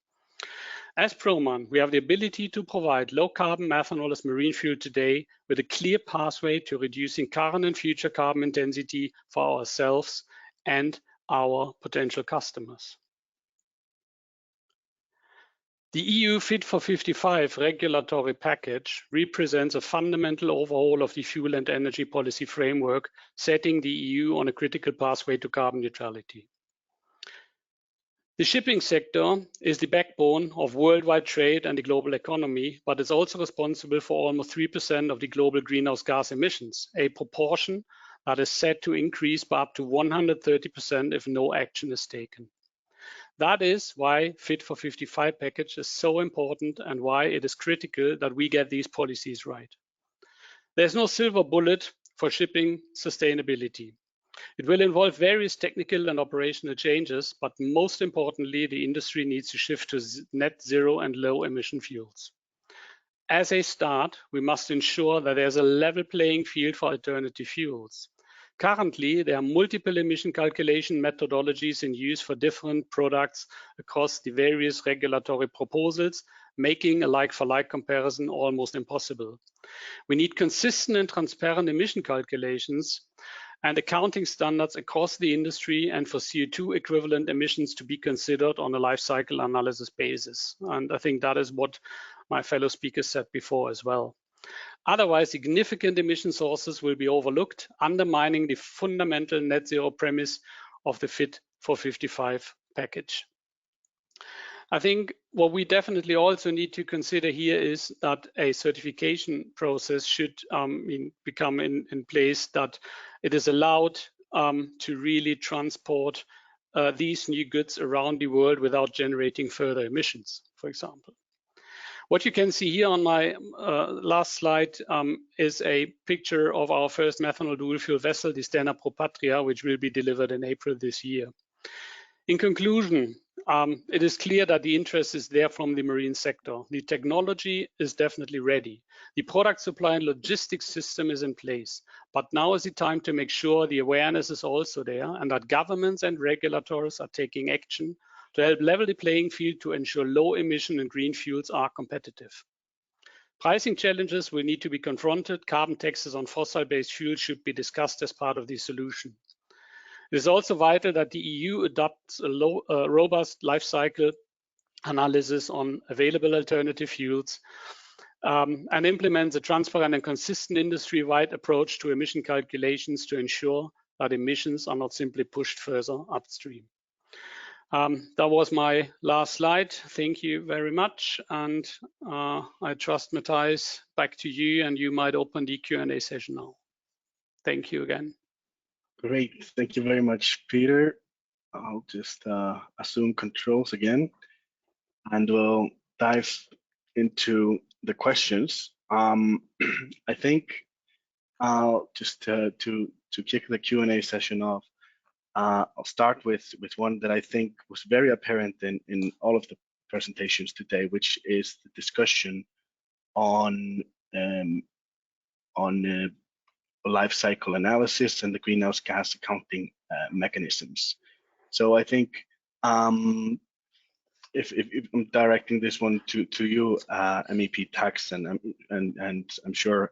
As Proman, we have the ability to provide low carbon methanol as marine fuel today with a clear pathway to reducing current and future carbon intensity for ourselves and our potential customers. The EU Fit for 55 regulatory package represents a fundamental overhaul of the fuel and energy policy framework, setting the EU on a critical pathway to carbon neutrality. The shipping sector is the backbone of worldwide trade and the global economy, but is also responsible for almost 3% of the global greenhouse gas emissions, a proportion that is set to increase by up to 130% if no action is taken. That is why Fit for 55 package is so important and why it is critical that we get these policies right. There's no silver bullet for shipping sustainability. It will involve various technical and operational changes, but most importantly, the industry needs to shift to net zero and low emission fuels. As a start, we must ensure that there's a level playing field for alternative fuels. Currently, there are multiple emission calculation methodologies in use for different products across the various regulatory proposals making a like-for-like comparison almost impossible. We need consistent and transparent emission calculations and accounting standards across the industry and for CO2 equivalent emissions to be considered on a life cycle analysis basis. And I think that is what my fellow speakers said before as well. Otherwise, significant emission sources will be overlooked, undermining the fundamental net zero premise of the Fit for 55 package. I think what we definitely also need to consider here is that a certification process should become in place, that it is allowed to really transport these new goods around the world without generating further emissions, for example. What you can see here on my last slide is a picture of our first methanol dual fuel vessel, the Stena Pro Patria, which will be delivered in April this year. In conclusion, it is clear that the interest is there from the marine sector. The technology is definitely ready. The product supply and logistics system is in place. But now is the time to make sure the awareness is also there and that governments and regulators are taking action to help level the playing field to ensure low emission and green fuels are competitive. Pricing challenges will need to be confronted. Carbon taxes on fossil-based fuels should be discussed as part of the solution. It is also vital that the EU adopts a robust life cycle analysis on available alternative fuels and implements a transparent and consistent industry-wide approach to emission calculations to ensure that emissions are not simply pushed further upstream. That was my last slide. Thank you very much. And I trust Matthias, back to you, and you might open the Q&A session now. Thank you again. Great, thank you very much, Peter. I'll just assume controls again, and we'll dive into the questions. I think just to kick the Q&A session off, I'll start with one that I think was very apparent in all of the presentations today, which is the discussion on life cycle analysis and the greenhouse gas accounting mechanisms. So I think if I'm directing this one to you, MEP Tax, and I'm sure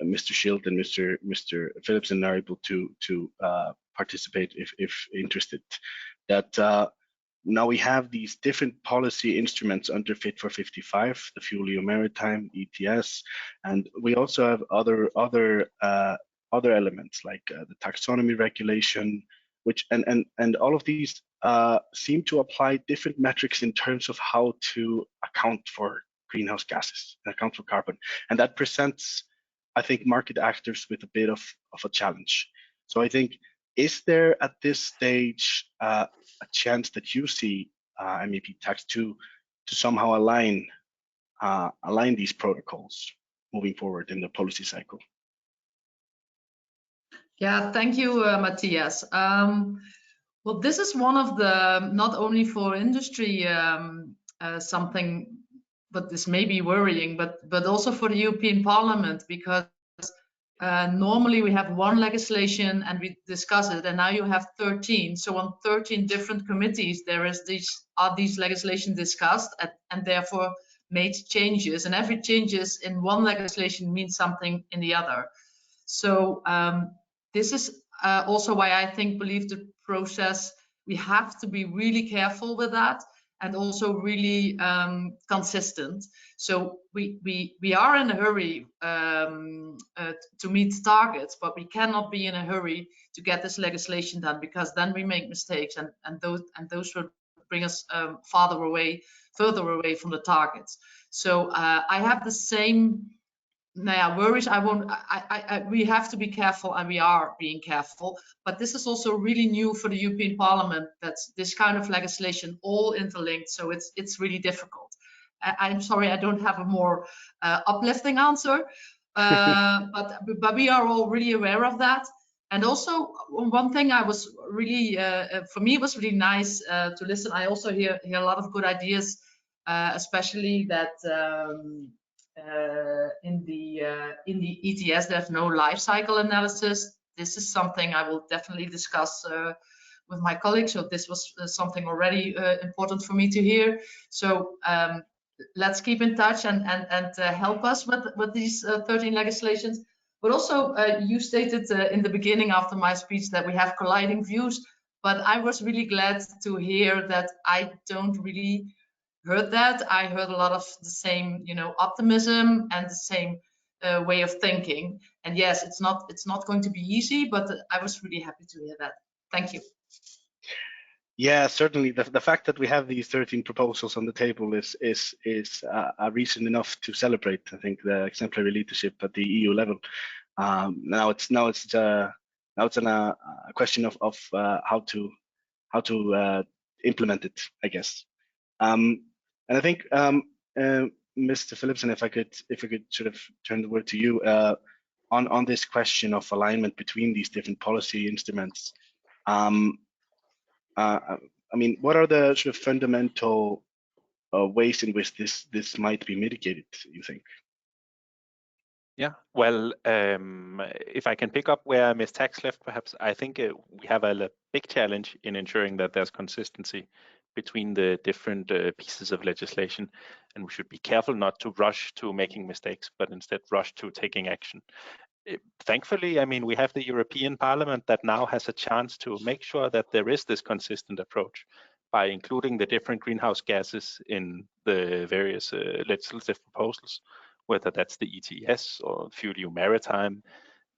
Mr. Schild and Mr. Philipson are able to participate if interested. That now we have these different policy instruments under Fit for 55, the FuelEU Maritime, ETS, and we also have other elements like the taxonomy regulation, which and all of these seem to apply different metrics in terms of how to account for greenhouse gases, account for carbon, and that presents, I think, market actors with a bit of a challenge. So I think, is there at this stage a chance that you see MEP Tax to somehow align these protocols moving forward in the policy cycle? Yeah, thank you, Matthias. Well, this is one of the, not only for industry, something, but this may be worrying, but also for the European Parliament, because normally we have one legislation and we discuss it, and now you have 13. So on 13 different committees, there is these legislation discussed and therefore made changes, and every changes in one legislation means something in the other. So this is also why I believe the process, we have to be really careful with that, and also really consistent. So we are in a hurry to meet targets, but we cannot be in a hurry to get this legislation done, because then we make mistakes, and those will bring us further away from the targets. So I have the same worries. We have to be careful, and we are being careful, but this is also really new for the European Parliament, that's this kind of legislation all interlinked, so it's really difficult. I'm sorry, I don't have a more uplifting answer, but we are all really aware of that. And also, one thing I was really, for me, it was really nice to listen. I also hear a lot of good ideas, especially that in the ETS there's no life cycle analysis. This is something I will definitely discuss my colleagues. So this was something already important for me to hear. So let's keep in touch and help us with these 13 legislations. But also, you stated in the beginning after my speech that we have colliding views. But I was really glad to hear that I don't really heard that. I heard a lot of the same, optimism and the same way of thinking. And yes, it's not going to be easy, but I was really happy to hear that. Thank you. Yeah, certainly. The fact that we have these 13 proposals on the table is a reason enough to celebrate. I think the exemplary leadership at the EU level. Now it's a question of how to implement it, I guess. And I think Mr. Philipson, if I could sort of turn the word to you on this question of alignment between these different policy instruments. I mean, what are the sort of fundamental ways in which this might be mitigated, you think? Yeah, well, if I can pick up where Ms. Tax left, perhaps, I think we have a big challenge in ensuring that there's consistency between the different pieces of legislation, and we should be careful not to rush to making mistakes, but instead rush to taking action. Thankfully, I mean, we have the European Parliament that now has a chance to make sure that there is this consistent approach by including the different greenhouse gases in the various legislative proposals, whether that's the ETS or FuelEU Maritime,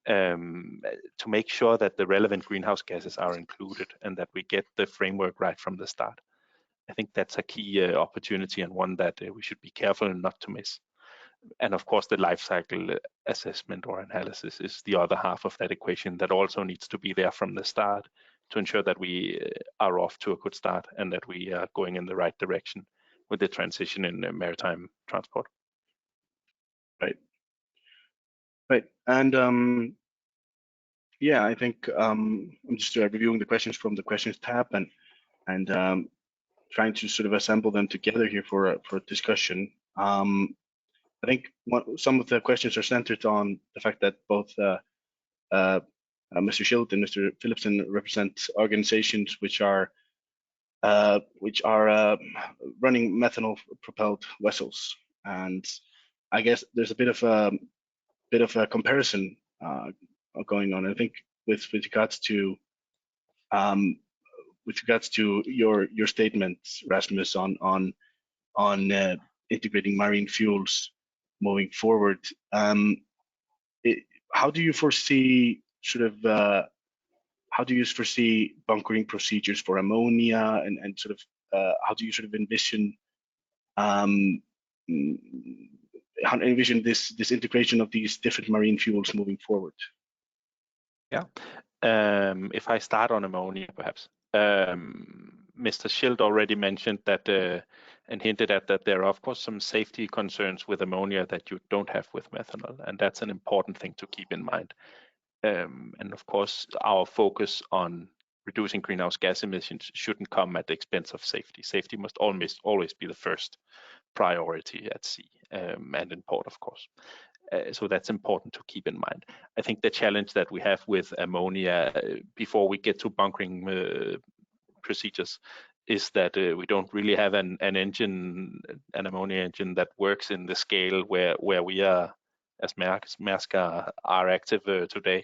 to make sure that the relevant greenhouse gases are included and that we get the framework right from the start. I think that's a key opportunity and one that we should be careful not to miss. And of course, the life cycle assessment or analysis is the other half of that equation that also needs to be there from the start to ensure that we are off to a good start and that we are going in the right direction with the transition in maritime transport. Right. And yeah, I think I'm just reviewing the questions from the questions tab and trying to sort of assemble them together here for a discussion. I think some of the questions are centered on the fact that both Mr. Schild and Mr. Philipson represent organizations which are running methanol-propelled vessels, and I guess there's a bit of a comparison going on. I think with regards to your statements, Rasmus, on integrating marine fuels moving forward. How do you foresee bunkering procedures for ammonia and sort of how do you sort of envision this integration of these different marine fuels moving forward? Yeah, if I start on ammonia, perhaps. Mr. Schild already mentioned that and hinted at that there are, of course, some safety concerns with ammonia that you don't have with methanol, and that's an important thing to keep in mind. And of course, our focus on reducing greenhouse gas emissions shouldn't come at the expense of safety. Safety must always be the first priority at sea and in port, of course. So that's important to keep in mind. I think the challenge that we have with ammonia before we get to bunkering procedures is that we don't really have an ammonia engine that works in the scale where we are, as Maersk are active today.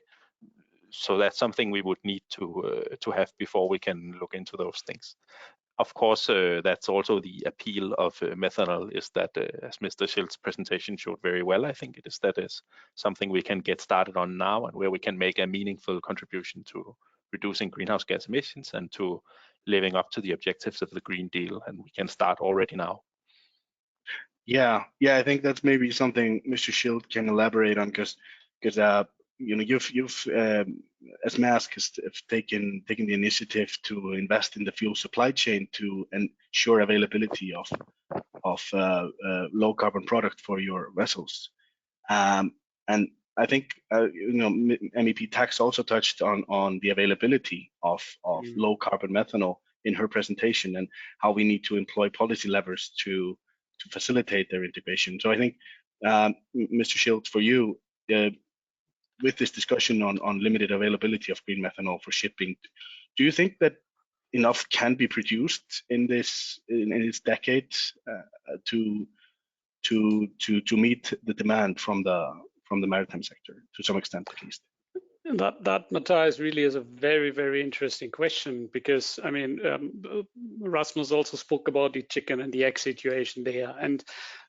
So that's something we would need to have before we can look into those things. Of course, that's also the appeal of methanol, is that, as Mr. Schild's presentation showed very well, I think that is something we can get started on now and where we can make a meaningful contribution to reducing greenhouse gas emissions and to living up to the objectives of the Green Deal, and we can start already now. Yeah, I think that's maybe something Mr. Schild can elaborate on, because you've as Maersk have taken the initiative to invest in the fuel supply chain to ensure availability of low carbon product for your vessels, and I think MEP Tax also touched on the availability of low carbon methanol in her presentation and how we need to employ policy levers to facilitate their integration. So I think, Mr. Schild, for you, with this discussion on limited availability of green methanol for shipping, do you think that enough can be produced in this decade to meet the demand from the maritime sector to some extent, at least? That Matthias really is a very, very interesting question, because I mean, Rasmus also spoke about the chicken and the egg situation there, and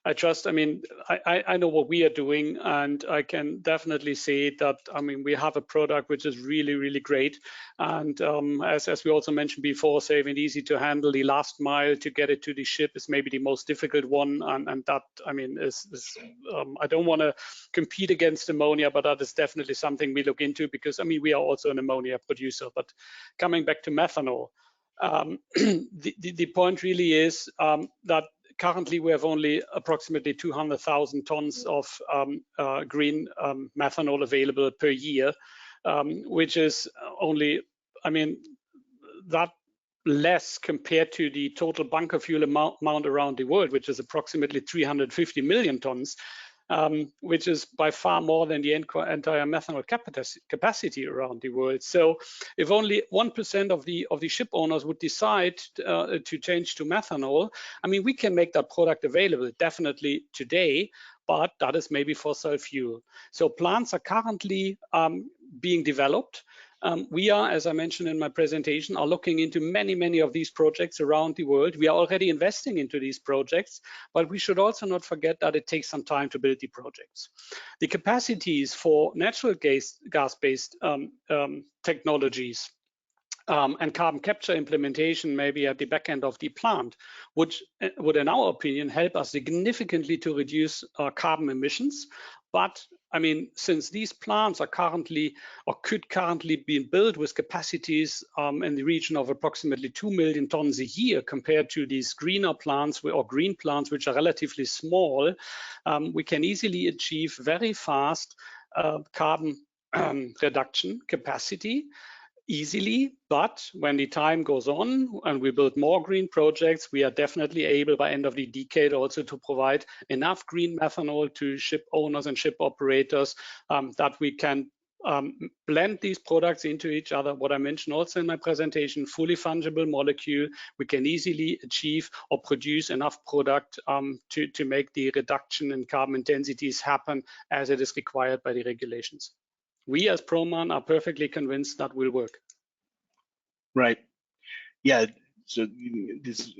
I mean, I know what we are doing, and I can definitely say that, I mean, we have a product which is really, really great, and as we also mentioned before, safe and easy to handle. The last mile to get it to the ship is maybe the most difficult one, and that, I mean, is I don't want to compete against ammonia, but that is definitely something we look into, because I mean, we are also an ammonia producer. But coming back to methanol, the point really is that currently we have only approximately 200,000 tons of green methanol available per year, which is only, I mean, that less compared to the total bunker fuel amount around the world, which is approximately 350 million tons, which is by far more than the entire methanol capacity around the world. So if only 1% of the ship owners would decide to change to methanol, I mean, we can make that product available definitely today, but that is maybe fossil fuel. So plants are currently being developed. We are, as I mentioned in my presentation, are looking into many of these projects around the world. We are already investing into these projects, but we should also not forget that it takes some time to build the projects. The capacities for natural gas-based technologies and carbon capture implementation, maybe at the back end of the plant, would in our opinion help us significantly to reduce carbon emissions. But I mean, since these plants are currently or could currently be built with capacities in the region of approximately 2 million tons a year, compared to these greener plants or green plants, which are relatively small, we can easily achieve very fast carbon reduction capacity easily. But when the time goes on and we build more green projects, we are definitely able by end of the decade also to provide enough green methanol to ship owners and ship operators that we can blend these products into each other. What I mentioned also in my presentation, fully fungible molecule, we can easily achieve or produce enough product to make the reduction in carbon intensities happen as it is required by the regulations. We as Proman are perfectly convinced that will work. Right. Yeah. So this is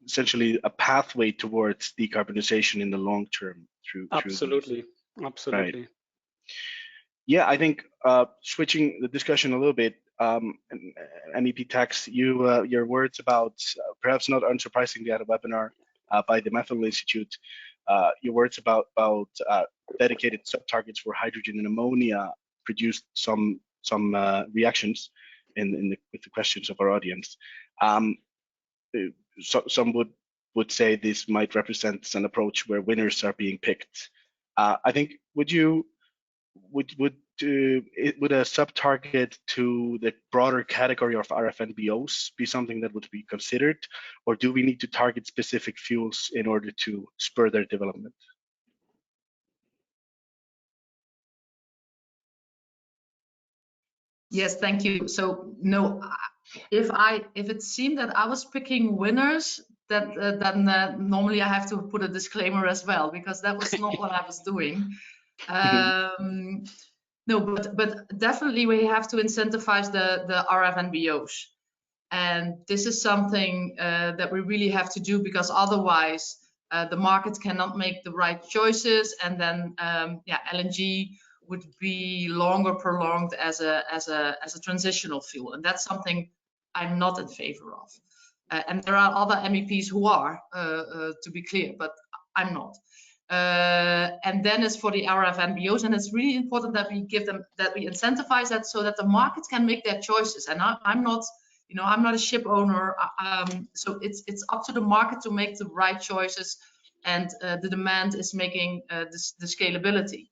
essentially a pathway towards decarbonization in the long term through. Absolutely. Absolutely. Right. Yeah, I think switching the discussion a little bit, MEP Tax, your words about, perhaps not unsurprisingly at a webinar by the Methanol Institute, your words about dedicated sub-targets for hydrogen and ammonia produced some reactions with the questions of our audience. So, some would say this might represent an approach where winners are being picked. I think would a sub-target to the broader category of RFNBOs be something that would be considered, or do we need to target specific fuels in order to spur their development? Yes, thank you. So no, if it seemed that I was picking winners, then normally I have to put a disclaimer as well, because that was not what I was doing. No, but definitely we have to incentivize the RFNBOs, and this is something that we really have to do, because otherwise the market cannot make the right choices, and then LNG would be longer prolonged as a transitional fuel, and that's something I'm not in favor of. And there are other MEPs who are, to be clear, but I'm not. And then as for the RFNBOs, and it's really important that we give them, that we incentivize that, so that the markets can make their choices. And I'm not, you know, I'm not a ship owner, so it's up to the market to make the right choices, and the demand is making the scalability.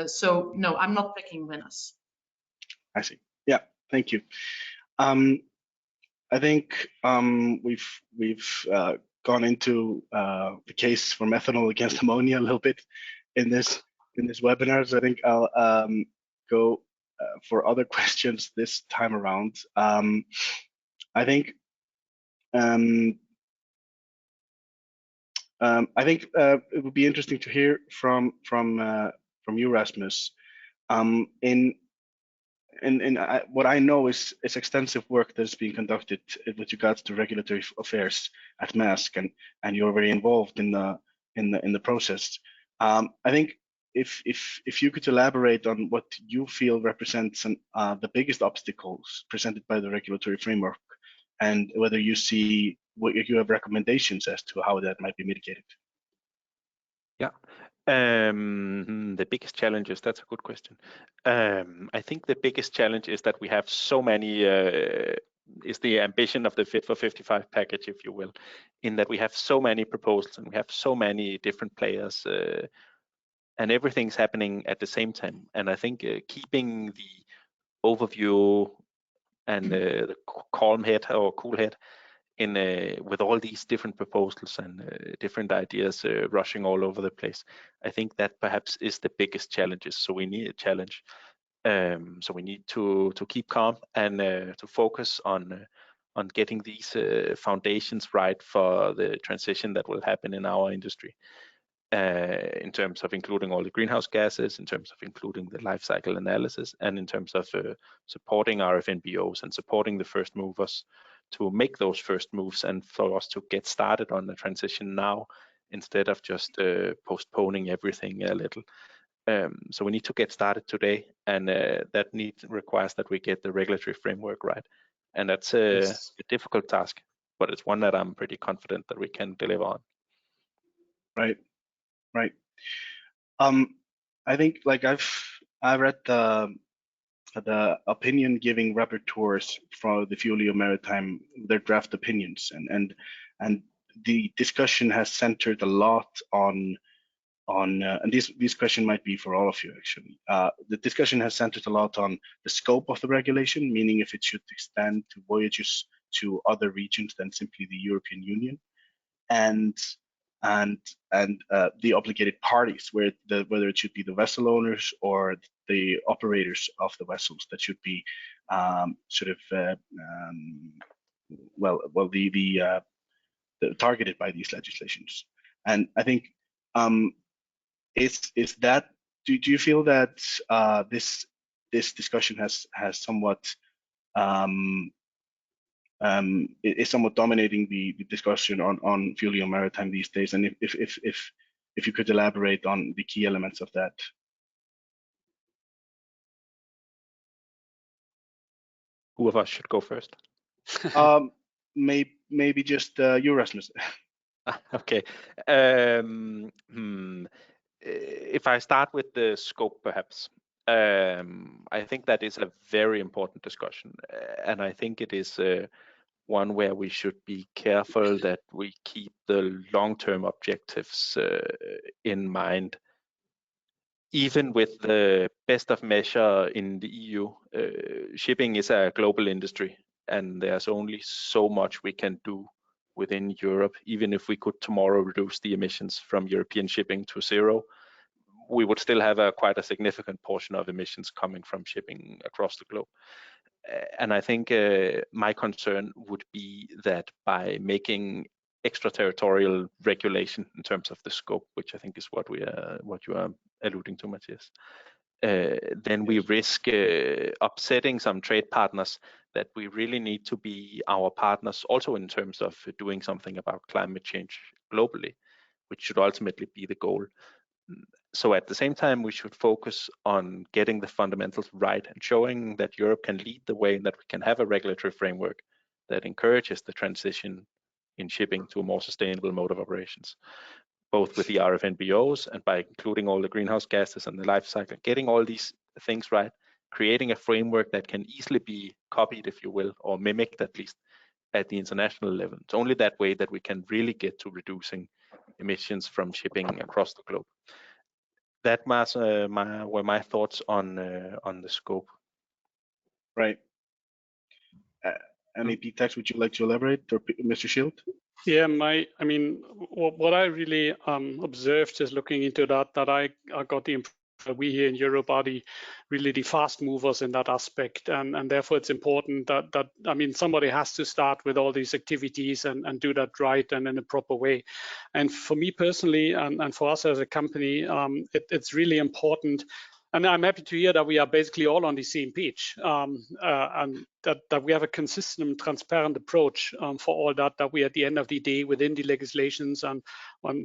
So no, I'm not picking winners. I see. Yeah, thank you. I think we've gone into the case for methanol against ammonia a little bit in this webinar. So I think I'll go for other questions this time around. I think it would be interesting to hear from you, Rasmus. What I know is extensive work that is being conducted with regards to regulatory affairs at Maersk, and you're very involved in the process. I think if you could elaborate on what you feel represents the biggest obstacles presented by the regulatory framework, and whether you see what you have recommendations as to how that might be mitigated. Yeah. The biggest challenges, that's a good question. I think the biggest challenge is that we have so many, is the ambition of the Fit for 55 package, if you will, in that we have so many proposals and we have so many different players, and everything's happening at the same time. And I think keeping the overview and the calm head or cool head in with all these different proposals and different ideas rushing all over the place, I think that perhaps is the biggest challenges. So we need a challenge. So we need to keep calm and to focus on getting these foundations right for the transition that will happen in our industry, in terms of including all the greenhouse gases, in terms of including the life cycle analysis, and in terms of supporting RFNBOs and supporting the first movers to make those first moves, and for us to get started on the transition now instead of just postponing everything a little. So we need to get started today, and that requires that we get the regulatory framework right. And that's a difficult task, but it's one that I'm pretty confident that we can deliver on. Right. I think, like, I read the opinion giving rapporteurs for the FuelEU Maritime, their draft opinions, and the discussion has centered a lot on and this question might be for all of you actually. The discussion has centered a lot on the scope of the regulation, meaning if it should extend to voyages to other regions than simply the European Union, and the obligated parties, whether it should be the vessel owners or the operators of the vessels that should be targeted by these legislations. And I think is that, do you feel that this discussion has somewhat is somewhat dominating the discussion on FuelEU Maritime these days, and if you could elaborate on the key elements of that? Who of us should go first? Maybe just you, Rasmus. Okay. If I start with the scope, perhaps, I think that is a very important discussion, and I think it is one where we should be careful that we keep the long-term objectives in mind. Even with the best of measure in the EU, shipping is a global industry, and there's only so much we can do within Europe. Even if we could tomorrow reduce the emissions from European shipping to zero, we would still have quite a significant portion of emissions coming from shipping across the globe. And I think my concern would be that by making extraterritorial regulation in terms of the scope, which I think is what you are alluding to, Matthias, then we risk upsetting some trade partners that we really need to be our partners also in terms of doing something about climate change globally, which should ultimately be the goal. So at the same time, we should focus on getting the fundamentals right and showing that Europe can lead the way and that we can have a regulatory framework that encourages the transition in shipping to a more sustainable mode of operations, both with the RFNBOs and by including all the greenhouse gases and the life cycle, getting all these things right, creating a framework that can easily be copied, if you will, or mimicked at least at the international level. It's only that way that we can really get to reducing emissions from shipping across the globe. That were my thoughts on the scope. Right. MEP Tax, would you like to elaborate, or Mr. Shield? Yeah, what I really observed is looking into that I got the we here in Europe are really the fast movers in that aspect, and therefore it's important that I mean, somebody has to start with all these activities and do that right and in a proper way. And for me personally, and for us as a company, it's really important. And I'm happy to hear that we are basically all on the same page, and that we have a consistent and transparent approach for all that we at the end of the day within the legislations and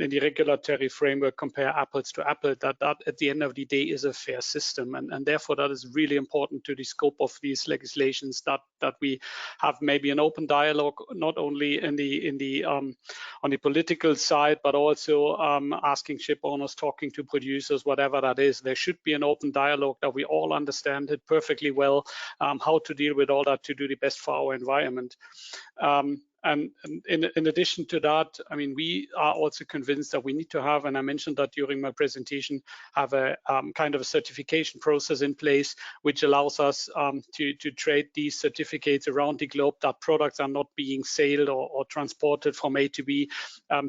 in the regulatory framework compare apples to apples, that at the end of the day is a fair system. And therefore that is really important to the scope of these legislations, that we have maybe an open dialogue, not only in the on the political side, but also asking ship owners, talking to producers, whatever that is. There should be an open dialogue that we all understand it perfectly well, how to deal with all that to do the best for our environment. And in addition to that, I mean, we are also convinced that we need to have, and I mentioned that during my presentation, have a kind of a certification process in place, which allows us to trade these certificates around the globe, that products are not being sailed or transported from A to B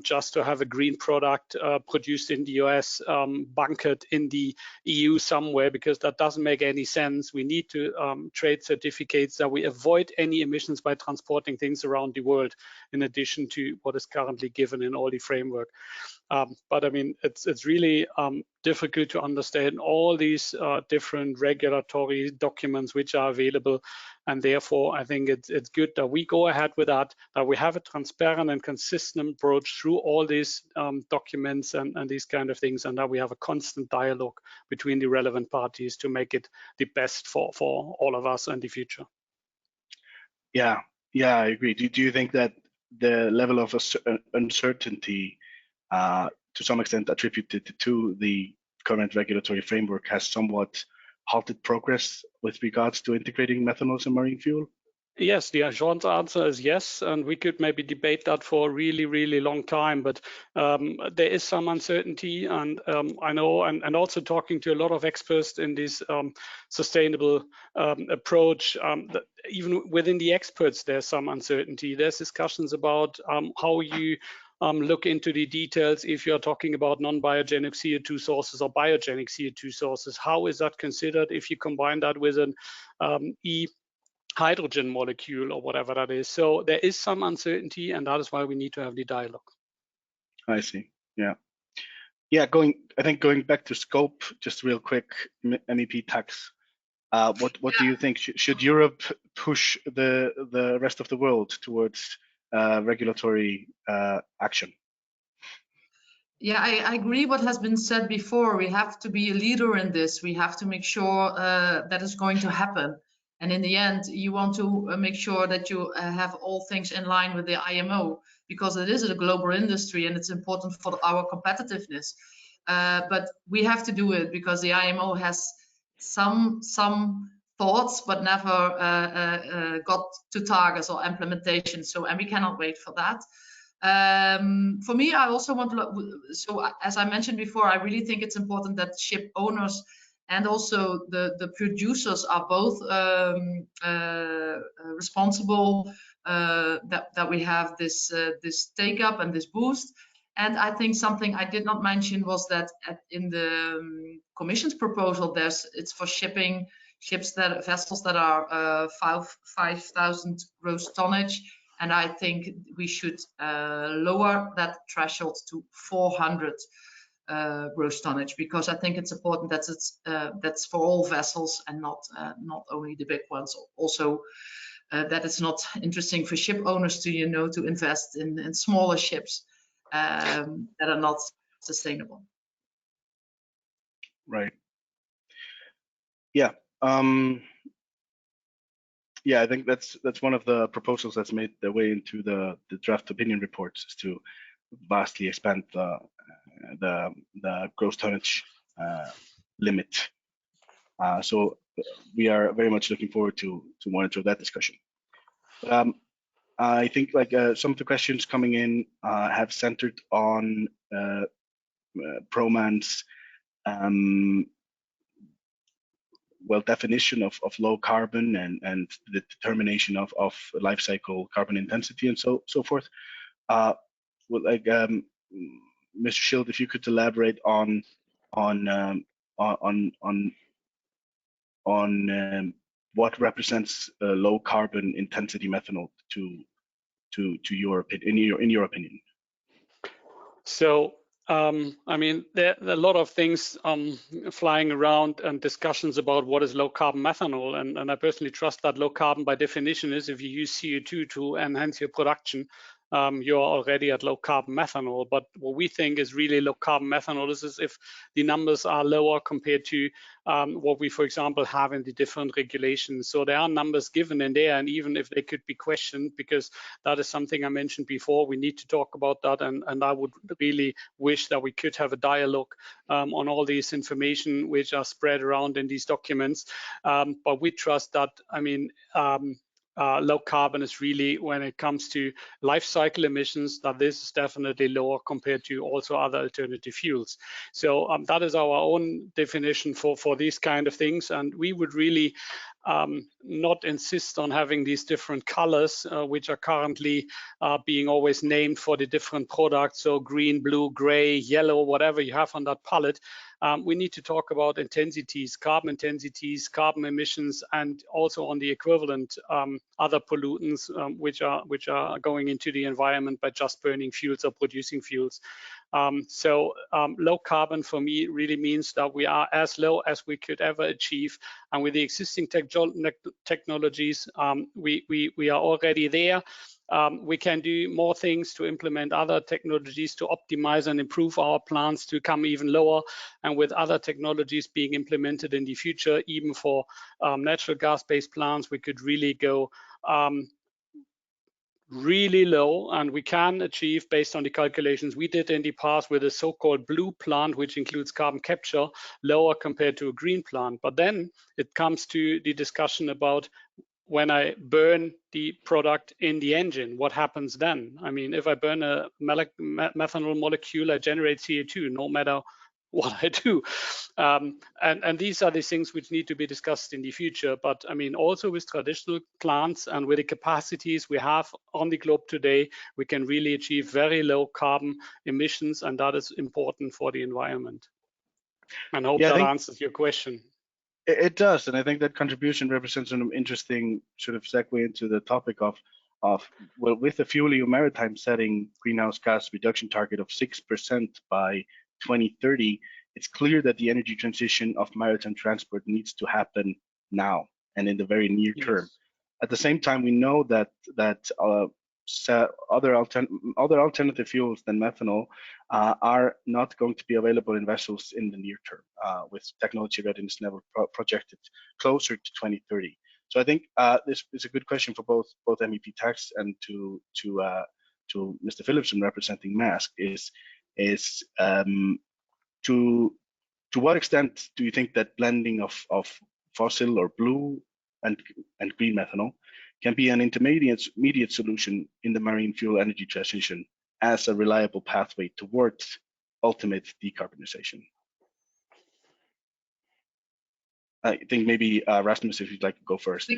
just to have a green product produced in the US, bunkered in the EU somewhere, because that doesn't make any sense. We need to trade certificates that we avoid any emissions by transporting things around the world, in addition to what is currently given in all the framework. But I mean, it's really difficult to understand all these different regulatory documents which are available, and therefore I think it's good that we go ahead with that we have a transparent and consistent approach through all these documents and these kind of things, and that we have a constant dialogue between the relevant parties to make it the best for all of us in the future. Yeah, I agree. Do you think that the level of uncertainty, to some extent attributed to the current regulatory framework, has somewhat halted progress with regards to integrating methanol as a marine fuel? Yes, the short answer is yes, and we could maybe debate that for a really, really long time, but there is some uncertainty, and I know, and also talking to a lot of experts in this sustainable approach, that even within the experts, there's some uncertainty. There's discussions about how you look into the details if you're talking about non-biogenic CO2 sources or biogenic CO2 sources. How is that considered if you combine that with an hydrogen molecule or whatever that is? So there is some uncertainty, and that is why we need to have the dialogue. I see. Yeah. I think going back to scope, just real quick, MEP tax. What do you think? Should Europe push the rest of the world towards regulatory action? Yeah, I agree what has been said before. We have to be a leader in this. We have to make sure that is going to happen. And in the end, you want to make sure that you have all things in line with the IMO, because it is a global industry and it's important for our competitiveness. But we have to do it because the IMO has some thoughts, but never got to targets or implementation. So, and we cannot wait for that. For me, I also want to, so as I mentioned before, I really think it's important that ship owners and also the producers are both responsible, that we have this take up and this boost. And I think something I did not mention was that in the Commission's proposal, it's for vessels that are 5,000 gross tonnage. And I think we should lower that threshold to 400 gross tonnage, because I think it's important that that's for all vessels and not only the big ones. Also, that it's not interesting for ship owners to invest in smaller ships that are not sustainable. Right. Yeah. Yeah, I think that's one of the proposals that's made their way into the draft opinion reports, is to vastly expand the gross tonnage limit. So we are very much looking forward to monitor that discussion. I think some of the questions coming in have centered on Proman's definition of low carbon and the determination of life cycle carbon intensity and so forth. Mr. Schild, if you could elaborate on what represents low carbon intensity methanol to your opinion, in your opinion? So, I mean, there are a lot of things flying around and discussions about what is low carbon methanol. And I personally trust that low carbon by definition is if you use CO2 to enhance your production, you're already at low carbon methanol. But what we think is really low carbon methanol is if the numbers are lower compared to what we, for example, have in the different regulations. So there are numbers given in there, and even if they could be questioned, because that is something I mentioned before, we need to talk about that. And I would really wish that we could have a dialogue on all these information which are spread around in these documents. But we trust that, I mean, low carbon is really, when it comes to life cycle emissions, that this is definitely lower compared to also other alternative fuels. So that is our own definition for these kind of things. And we would really not insist on having these different colors, which are currently being always named for the different products. So green, blue, gray, yellow, whatever you have on that palette. We need to talk about intensities, carbon emissions, and also on the equivalent other pollutants which are going into the environment by just burning fuels or producing fuels. So low carbon for me really means that we are as low as we could ever achieve, and with the existing technologies, we are already there. We can do more things to implement other technologies to optimize and improve our plants to come even lower. And with other technologies being implemented in the future, even for natural gas-based plants, we could really go really low, and we can achieve, based on the calculations we did in the past with a so-called blue plant, which includes carbon capture, lower compared to a green plant. But then it comes to the discussion about when I burn the product in the engine, what happens then? I mean, if I burn a methanol molecule, I generate CO2, no matter what I do. And these are the things which need to be discussed in the future. But I mean, also with traditional plants and with the capacities we have on the globe today, we can really achieve very low carbon emissions, and that is important for the environment. And I hope that answers your question. It does, and I think that contribution represents an interesting sort of segue into the topic of well, with the FuelEU Maritime setting greenhouse gas reduction target of 6% by 2030, it's clear that the energy transition of maritime transport needs to happen now and in the very near term. At the same time, we know that other alternative fuels than methanol are not going to be available in vessels in the near term, with technology readiness level projected closer to 2030. So I think this is a good question for both MEP Tax and to Mr. Philipson representing Maersk is to what extent do you think that blending of fossil or blue and green methanol can be an intermediate solution in the marine fuel energy transition as a reliable pathway towards ultimate decarbonization? I think maybe Rasmus, if you'd like to go first.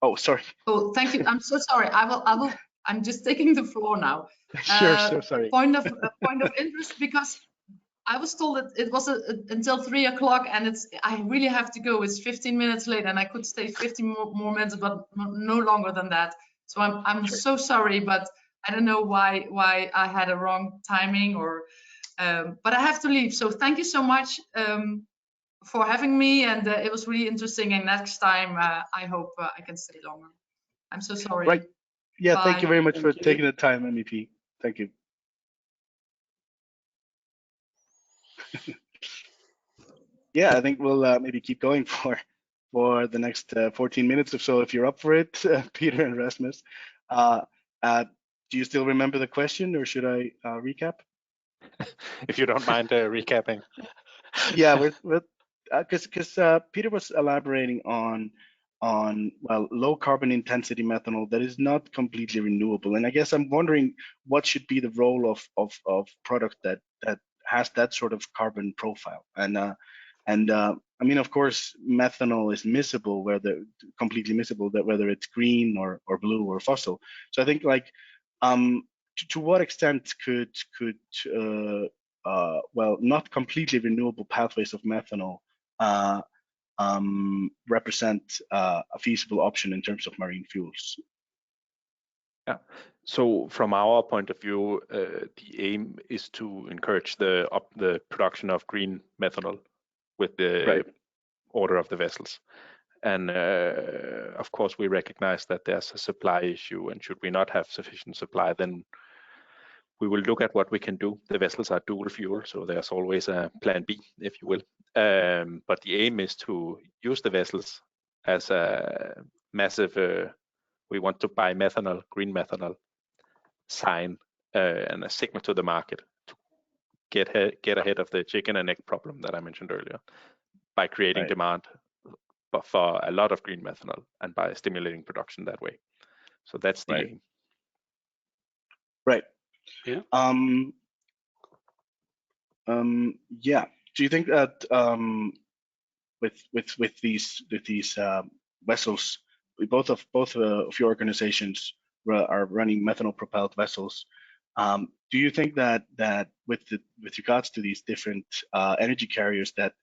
Oh, sorry. Oh, thank you. I'm so sorry. I will. I'm just taking the floor now. Sure, sorry. Point of interest, because I was told that it was until 3 o'clock, and I really have to go. It's 15 minutes late, and I could stay 15 more minutes, but no longer than that. So I'm so sorry, but I don't know why I had a wrong timing, or but I have to leave. So thank you so much for having me, and it was really interesting. And next time, I hope I can stay longer. I'm so sorry. Right. Yeah. Bye. Thank you very much for taking the time, MEP. Thank you. Yeah, I think we'll maybe keep going for the next 14 minutes or so, if you're up for it, Peter and Rasmus. Do you still remember the question, or should I recap? If you don't mind recapping. Yeah, because Peter was elaborating on well, low carbon intensity methanol that is not completely renewable, and I guess I'm wondering what should be the role of product that has that sort of carbon profile. And I mean, of course, methanol is miscible, completely miscible, that whether it's green or blue or fossil. So I think, like, to what extent could well, not completely renewable pathways of methanol represent a feasible option in terms of marine fuels? Yeah. So from our point of view, the aim is to encourage the production of green methanol with the order of the vessels. And of course, we recognize that there's a supply issue, and should we not have sufficient supply, then we will look at what we can do. The vessels are dual fuel, so there's always a plan B, if you will. But the aim is to use the vessels as a massive, we want to buy methanol, green methanol, sign and a signal to the market to get ahead of the chicken and egg problem that I mentioned earlier, by creating demand for a lot of green methanol and by stimulating production that way. So that's the aim. Right. Yeah. Yeah. Do you think that with these vessels, both of your organizations are running methanol propelled vessels? Do you think that with regards to these different energy carriers, that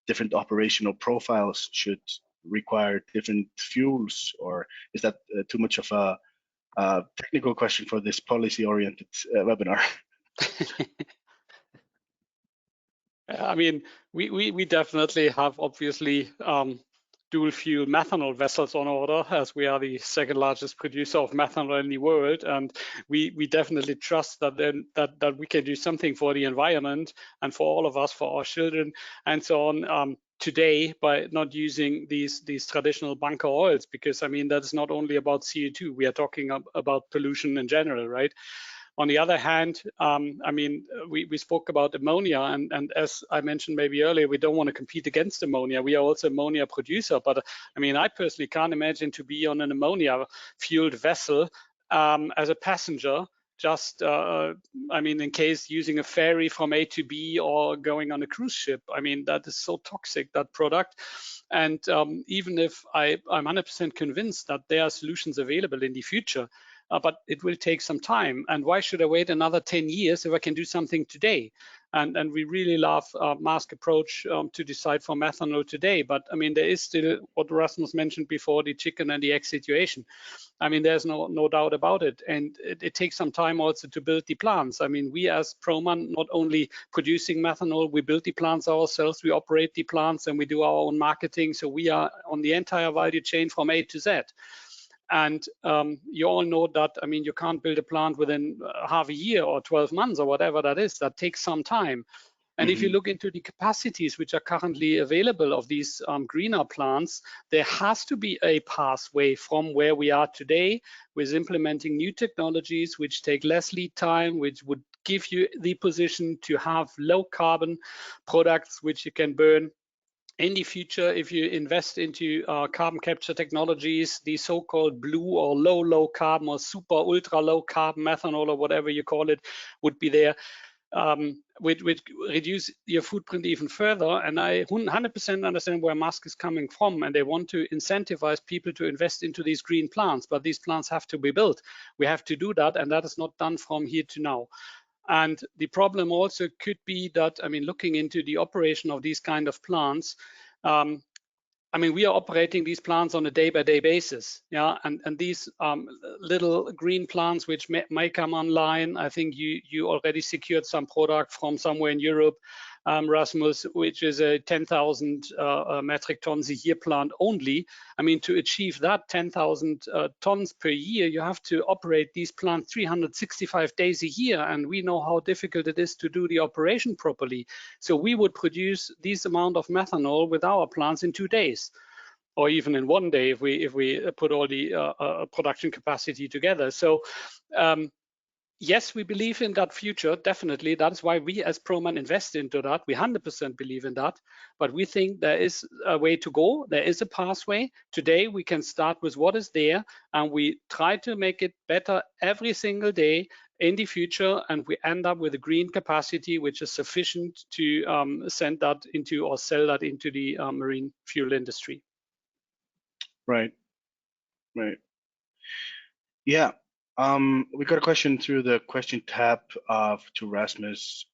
different operational profiles should require different fuels, or is that too much of a technical question for this policy-oriented webinar? I mean, we definitely have obviously dual fuel methanol vessels on order, as we are the second largest producer of methanol in the world, and we definitely trust that that we can do something for the environment and for all of us, for our children, and so on. Today, by not using these traditional bunker oils, because I mean that's not only about CO2. We are talking about pollution in general, right? On the other hand, I mean, we spoke about ammonia, and as I mentioned maybe earlier, we don't want to compete against ammonia. We are also ammonia producer, but I mean, I personally can't imagine to be on an ammonia-fueled vessel as a passenger, just, I mean, in case using a ferry from A to B or going on a cruise ship. I mean, that is so toxic, that product. And even if I'm 100% convinced that there are solutions available in the future, but it will take some time. And why should I wait another 10 years if I can do something today? And we really love Maersk approach to decide for methanol today. But I mean, there is still what Rasmus mentioned before, the chicken and the egg situation. I mean, there's no doubt about it. And it takes some time also to build the plants. I mean, we as Proman, not only producing methanol, we build the plants ourselves, we operate the plants, and we do our own marketing. So we are on the entire value chain from A to Z. And you all know that, I mean, you can't build a plant within half a year or 12 months or whatever that is. That takes some time. And if you look into the capacities which are currently available of these greener plants, there has to be a pathway from where we are today with implementing new technologies which take less lead time, which would give you the position to have low carbon products which you can burn. In the future, if you invest into carbon capture technologies, the so-called blue or low carbon or super ultra low carbon methanol or whatever you call it would be there, which reduce your footprint even further. And I 100% understand where Maersk is coming from, and they want to incentivize people to invest into these green plants, but these plants have to be built. We have to do that, and that is not done from here to now. And the problem also could be that, I mean, looking into the operation of these kind of plants, I mean, we are operating these plants on a day-by-day basis, yeah. And these little green plants which may come online, I think you already secured some product from somewhere in Europe, Rasmus, which is a 10,000 metric tons a year plant only. I mean, to achieve that 10,000 tons per year, you have to operate these plants 365 days a year, and we know how difficult it is to do the operation properly. So we would produce this amount of methanol with our plants in 2 days, or even in 1 day if we put all the production capacity together. So yes, we believe in that future, definitely. That's why we as Proman invest into that. We 100% believe in that, but we think there is a way to go. There is a pathway. Today, we can start with what is there, and we try to make it better every single day in the future, and we end up with a green capacity which is sufficient to send that into or sell that into the marine fuel industry. Right. Yeah. We got a question through the question tab to Rasmus.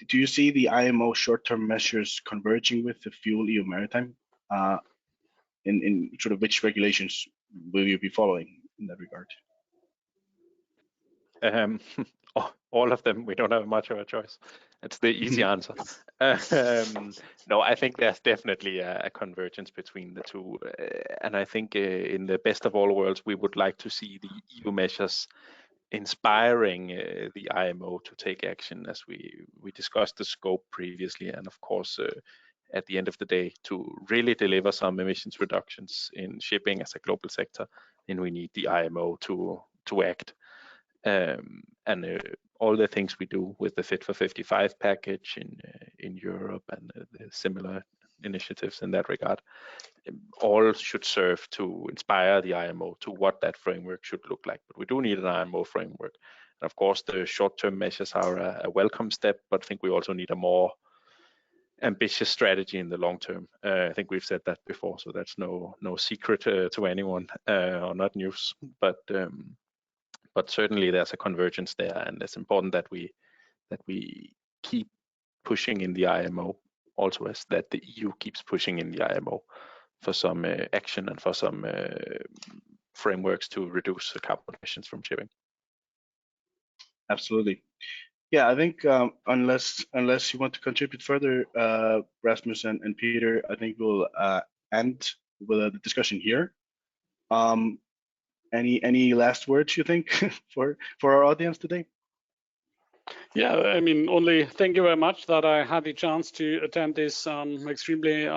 do you see the IMO short-term measures converging with the Fuel EU Maritime? In sort of which regulations will you be following in that regard? All of them. We don't have much of a choice. It's the easy answer. No, I think there's definitely a convergence between the two. And I think in the best of all worlds, we would like to see the EU measures inspiring the IMO to take action, as we discussed the scope previously. And of course, at the end of the day, to really deliver some emissions reductions in shipping as a global sector, then we need the IMO to act. All the things we do with the Fit for 55 package in Europe and the similar initiatives in that regard, all should serve to inspire the IMO to what that framework should look like. But we do need an IMO framework. And of course, the short-term measures are a welcome step, but I think we also need a more ambitious strategy in the long term. I think we've said that before, so that's no secret to anyone, or not news. But certainly there's a convergence there, and it's important that we keep pushing in the IMO, also as that the EU keeps pushing in the IMO for some action and for some frameworks to reduce the carbon emissions from shipping. Absolutely. Yeah, I think unless you want to contribute further, Rasmus and Peter, I think we'll end with the discussion here. Any last words you think for our audience today? Yeah, I mean, only thank you very much that I had the chance to attend this extremely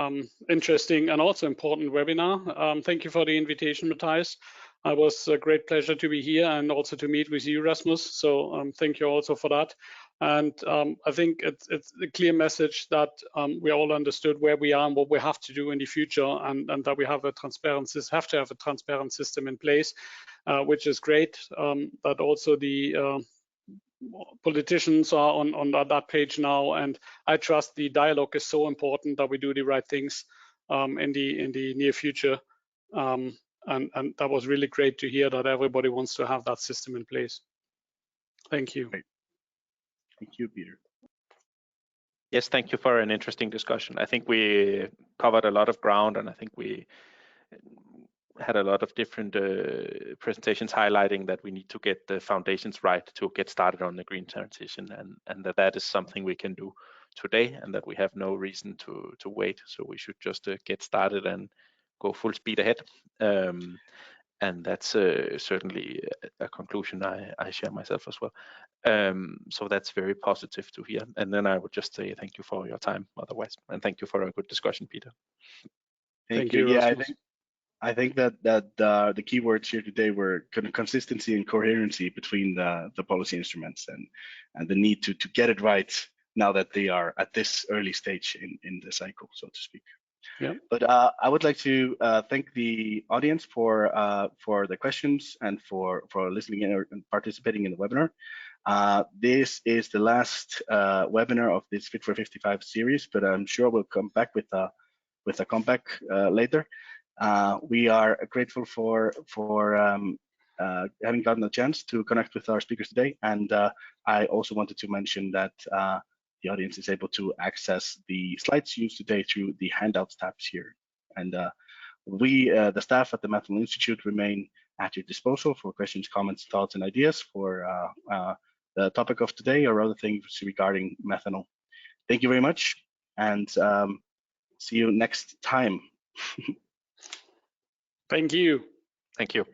interesting and also important webinar. Thank you for the invitation, Matthias. It was a great pleasure to be here and also to meet with you, Rasmus. So thank you also for that. And I think it's a clear message that we all understood where we are and what we have to do in the future, and that we have to have a transparent system in place, which is great. That also the politicians are on that page now, and I trust the dialogue is so important that we do the right things in the near future. And that was really great to hear that everybody wants to have that system in place. Thank you. Great. Thank you, Peter. Yes, thank you for an interesting discussion. I think we covered a lot of ground, and I think we had a lot of different presentations highlighting that we need to get the foundations right to get started on the green transition, and that is something we can do today, and that we have no reason to wait. So we should just get started and go full speed ahead. And that's certainly a conclusion I share myself as well. So that's very positive to hear. And then I would just say thank you for your time otherwise, and thank you for a good discussion, Peter. Thank you. Yeah, I think that the key words here today were consistency and coherency between the policy instruments, and the need to get it right now that they are at this early stage in the cycle, so to speak. Yeah. But I would like to thank the audience for the questions and for listening in and participating in the webinar. This is the last webinar of this Fit for 55 series, but I'm sure we'll come back with a comeback later. We are grateful for having gotten a chance to connect with our speakers today, and I also wanted to mention that the audience is able to access the slides used today through the handouts tabs here. And we, the staff at the Methanol Institute, remain at your disposal for questions, comments, thoughts, and ideas for the topic of today or other things regarding methanol. Thank you very much, and see you next time. Thank you. Thank you.